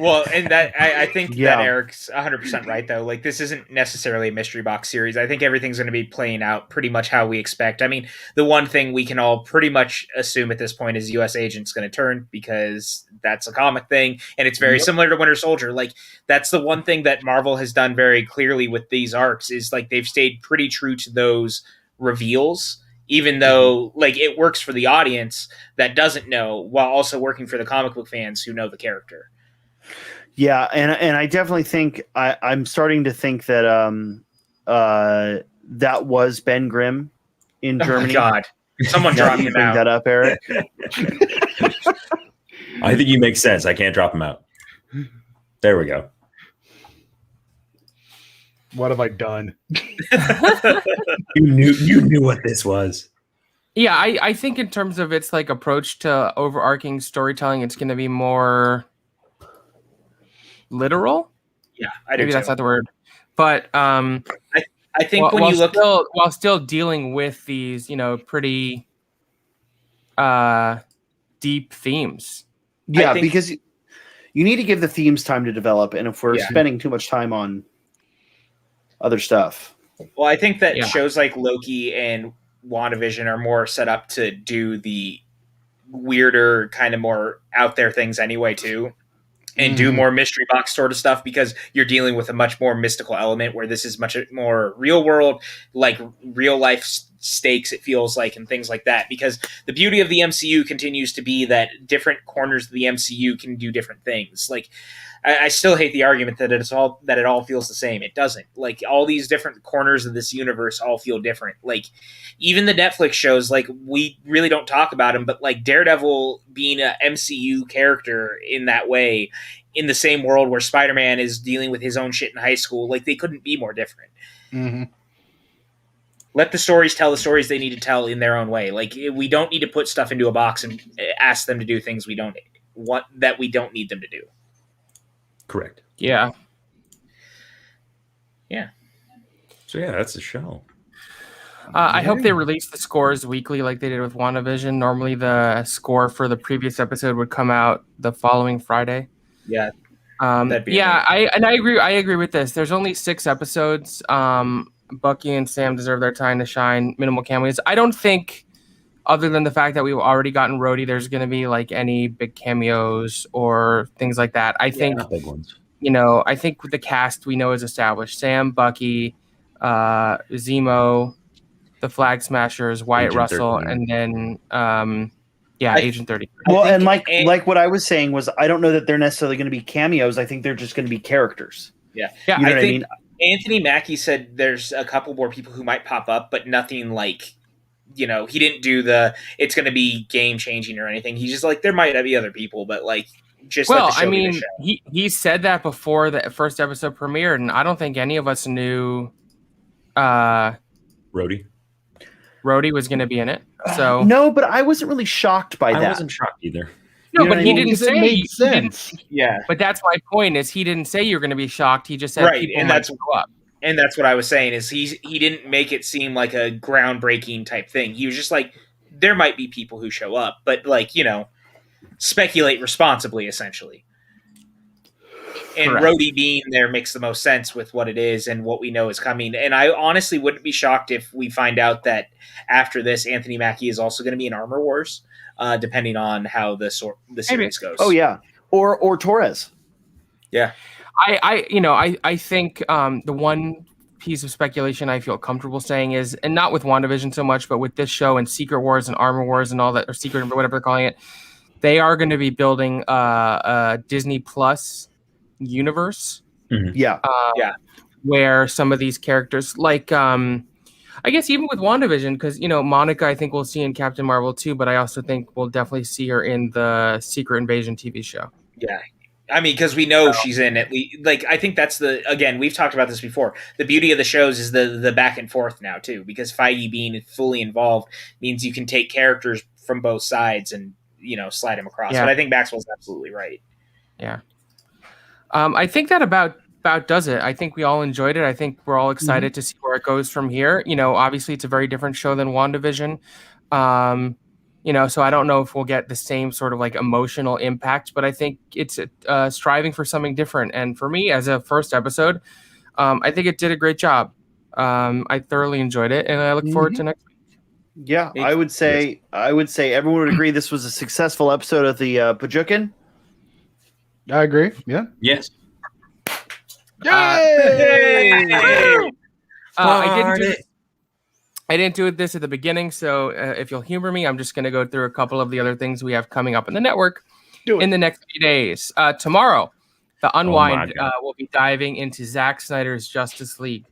Well, and that I think that Eric's 100% right, though. Like, this isn't necessarily a mystery box series. I think everything's going to be playing out pretty much how we expect. I mean, the one thing we can all pretty much assume at this point is U.S. Agent's going to turn, because that's a comic thing, and it's very similar to Winter Soldier. Like, that's the one thing that Marvel has done very clearly with these arcs, is like they've stayed pretty true to those reveals, even though like it works for the audience that doesn't know, while also working for the comic book fans who know the character. Yeah, and I definitely think I'm starting to think that that was Ben Grimm in Germany. Oh my God, someone drop him out. Bring that up, Eric. I think he makes sense. I can't drop him out. There we go. What have I done? You knew what this was. Yeah, I think in terms of its like approach to overarching storytelling, it's going to be more literal. Yeah, I do. Maybe that's not the word, but I think when you look while still dealing with these, pretty deep themes. Yeah, because you need to give the themes time to develop, and if we're spending too much time on other stuff. Well, I think that shows like Loki and WandaVision are more set up to do the weirder, kind of more out there things anyway, too. And do more mystery box sort of stuff, because you're dealing with a much more mystical element, where this is much more real world, like real life stakes, it feels like, and things like that. Because the beauty of the MCU continues to be that different corners of the MCU can do different things. Like, I still hate the argument that it all feels the same. It doesn't. Like, all these different corners of this universe all feel different. Like, even the Netflix shows, like, we really don't talk about them, but like Daredevil being a MCU character in that way, in the same world where Spider-Man is dealing with his own shit in high school, like, they couldn't be more different. Mm-hmm. Let the stories tell the stories they need to tell in their own way. Like, we don't need to put stuff into a box and ask them to do things we don't need them to do. Correct. Yeah. So yeah, that's the show. I hope they release the scores weekly like they did with WandaVision. Normally the score for the previous episode would come out the following Friday. Yeah. I agree with this. There's only 6 episodes. Bucky and Sam deserve their time to shine. Minimal cameos. I don't think, other than the fact that we've already gotten Rhodey, there's going to be like any big cameos or things like that. I think, not big ones. I think with the cast we know is established: Sam, Bucky, Zemo, the Flag Smashers, Wyatt Agent Russell, 13. and then Agent 30. Well, and like what I was saying was, I don't know that they're necessarily going to be cameos. I think they're just going to be characters. Yeah. Yeah, You know I what think I mean? Anthony Mackie said there's a couple more people who might pop up, but nothing like, he didn't do it's going to be game changing or anything. He's just like, there might be other people, but like, just let the show be the show. He said that before the first episode premiered, and I don't think any of us knew Rhodey. Rhodey was going to be in it. So No, but I wasn't really shocked by I that. wasn't shocked either. no, You know but what I he mean? didn't Because it say. made sense. Yeah. But that's my point: is he didn't say you're going to be shocked. He just said Right, people and might that's- show up. And that's what I was saying, is he didn't make it seem like a groundbreaking type thing. He was just like, there might be people who show up, but like, speculate responsibly, essentially. And Correct. Rhodey being there makes the most sense with what it is and what we know is coming. And I honestly wouldn't be shocked if we find out that after this, Anthony Mackie is also going to be in Armor Wars, depending on how the series goes. Oh yeah, or Torres. Yeah. I think the one piece of speculation I feel comfortable saying is, and not with WandaVision so much, but with this show and Secret Wars and Armor Wars and all that, or Secret, whatever they're calling it, they are going to be building a Disney Plus universe. Yeah. Where some of these characters, like, I guess even with WandaVision, because, Monica, I think we'll see in Captain Marvel too, but I also think we'll definitely see her in the Secret Invasion TV show. Yeah. I mean, because we know she's in it. I think that's again, we've talked about this before. The beauty of the shows is the back and forth now too, because Feige being fully involved means you can take characters from both sides and, slide them across. Yeah. But I think Maxwell's absolutely right. Yeah. I think that about does it. I think we all enjoyed it. I think we're all excited to see where it goes from here. Obviously it's a very different show than WandaVision. So I don't know if we'll get the same sort of like emotional impact, but I think it's striving for something different. And for me, as a first episode, I think it did a great job. I thoroughly enjoyed it, and I look forward to next week. Yeah, I would say everyone would agree this was a successful episode of the PJCN. I agree. Yeah. Yes. I didn't do this at the beginning, so if you'll humor me, I'm just going to go through a couple of the other things we have coming up in the network in the next few days. Tomorrow, the Unwind will be diving into Zack Snyder's Justice League.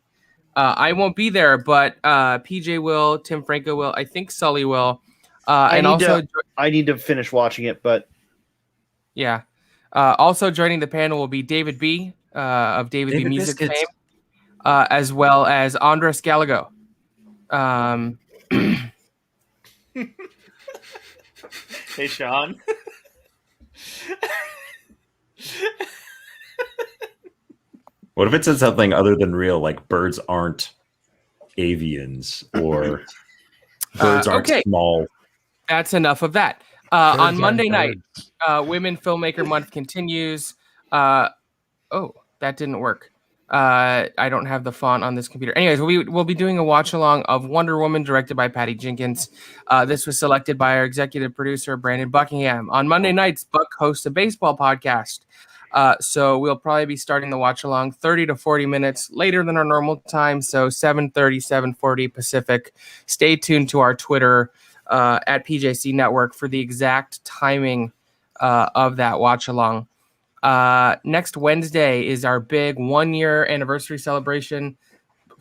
I won't be there, but PJ will, Tim Franco will, I think Sully will. I need to finish watching it, but yeah. Also joining the panel will be David B. Of David B. Music Biscuits. fame, as well as Andres Gallego. Hey, Sean. What if it said something other than real, like birds aren't avians or birds aren't small? That's enough of that. On Monday night, Women Filmmaker Month continues. That didn't work. I don't have the font on this computer. Anyways, we'll be doing a watch along of Wonder Woman, directed by Patty Jenkins. This was selected by our executive producer, Brandon Buckingham. On Monday nights, Buck hosts a baseball podcast. So we'll probably be starting the watch along 30 to 40 minutes later than our normal time. So 7:30, 7:40 Pacific. Stay tuned to our Twitter at PJC Network for the exact timing of that watch along. Next Wednesday is our big 1-year anniversary celebration.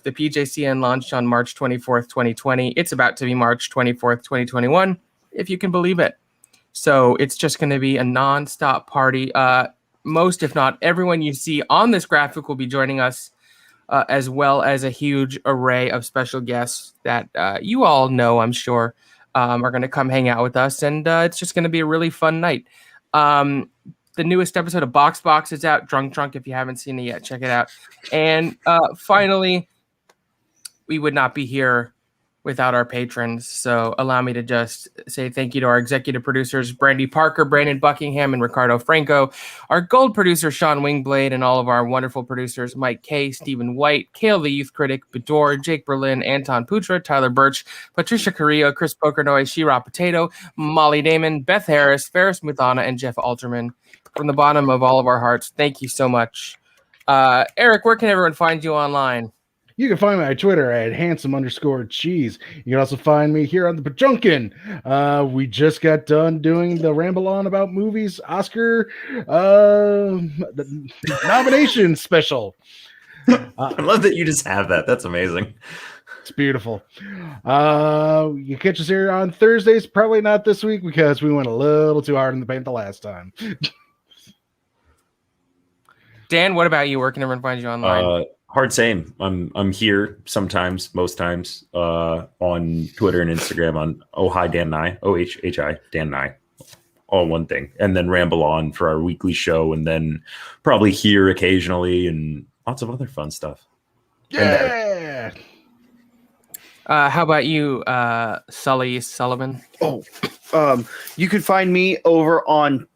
The PJCN launched on March 24th, 2020. It's about to be March 24th, 2021, if you can believe it. So it's just going to be a non-stop party. Most, if not everyone you see on this graphic will be joining us, as well as a huge array of special guests that you all know, I'm sure, are going to come hang out with us. And it's just going to be a really fun night. The newest episode of Box is out. Drunk. If you haven't seen it yet, check it out. And finally, we would not be here without our patrons. So allow me to just say thank you to our executive producers, Brandy Parker, Brandon Buckingham, and Ricardo Franco, our gold producer, Sean Wingblade, and all of our wonderful producers, Mike Kay, Stephen White, Kale the Youth Critic, Bedore, Jake Berlin, Anton Putra, Tyler Birch, Patricia Carrillo, Chris Pokernoy, Shira Potato, Molly Damon, Beth Harris, Ferris Muthana, and Jeff Alterman. From the bottom of all of our hearts, thank you so much. Eric, where can everyone find you online? You can find me on Twitter at handsome_cheese. You can also find me here on the Pajunkin. We just got done doing the ramble on about movies Oscar the nomination special. I love that you just have that. That's amazing. It's beautiful. You catch us here on Thursdays. Probably not this week because we went a little too hard in the paint the last time. Dan, what about you? Where can everyone find you online? Hard same. I'm here sometimes, most times, on Twitter and Instagram on hi Dan Nye, OHHI Dan Nye, all one thing, and then ramble on for our weekly show, and then probably here occasionally, and lots of other fun stuff. Yeah. How about you, Sully Sullivan? You can find me over on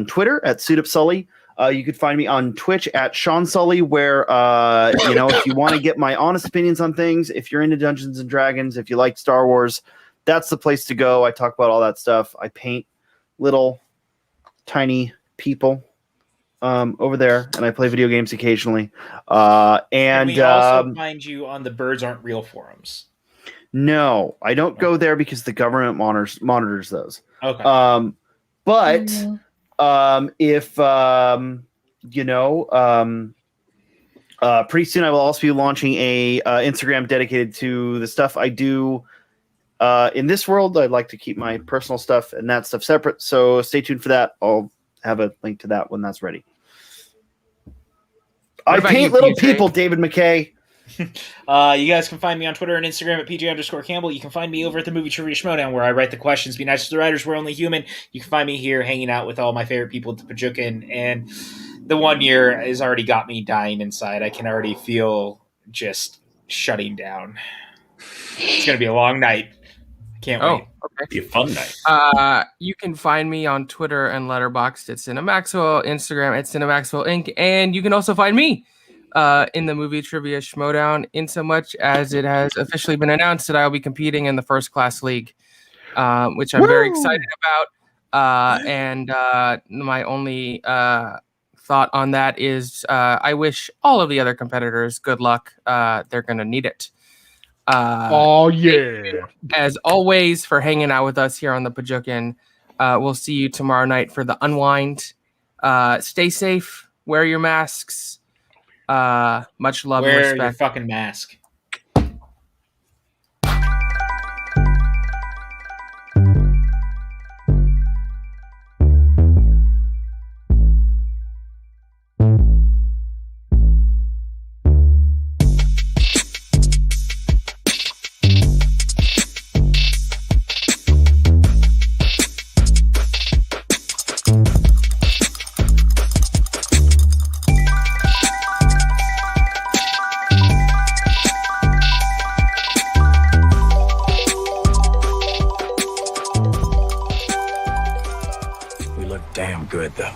Twitter at SuitUpSully. You could find me on Twitch at Sean Sully, where, if you want to get my honest opinions on things, if you're into Dungeons and Dragons, if you like Star Wars, that's the place to go. I talk about all that stuff. I paint little tiny people over there, and I play video games occasionally. And we also find you on the Birds Aren't Real forums. No, I don't go there because the government monitors those. Okay. But... pretty soon I will also be launching a Instagram dedicated to the stuff I do in this world. I'd like to keep my personal stuff and that stuff separate, so stay tuned for that. I'll have a link to that when that's ready. I paint little people, David McKay. You guys can find me on Twitter and Instagram at PJ_Campbell. You can find me over at the Movie Trivia Schmodown, where I write the questions. Be nice to the writers. We're only human. You can find me here hanging out with all my favorite people at the Pajunkin. And the 1 year has already got me dying inside. I can already feel just shutting down. It's going to be a long night. Can't wait. Okay. Be a fun night. You can find me on Twitter and Letterboxd at Cinemaxwell, Instagram at Cinemaxwell Inc. And you can also find me in the Movie Trivia Schmodown, in so much as it has officially been announced that I'll be competing in the First Class League, which I'm very excited about. And my only thought on that is I wish all of the other competitors good luck. They're going to need it. As always, for hanging out with us here on the Pajunkin. We'll see you tomorrow night for the unwind. Stay safe. Wear your masks. Much love and respect. Wear your fucking mask. Damn good, though.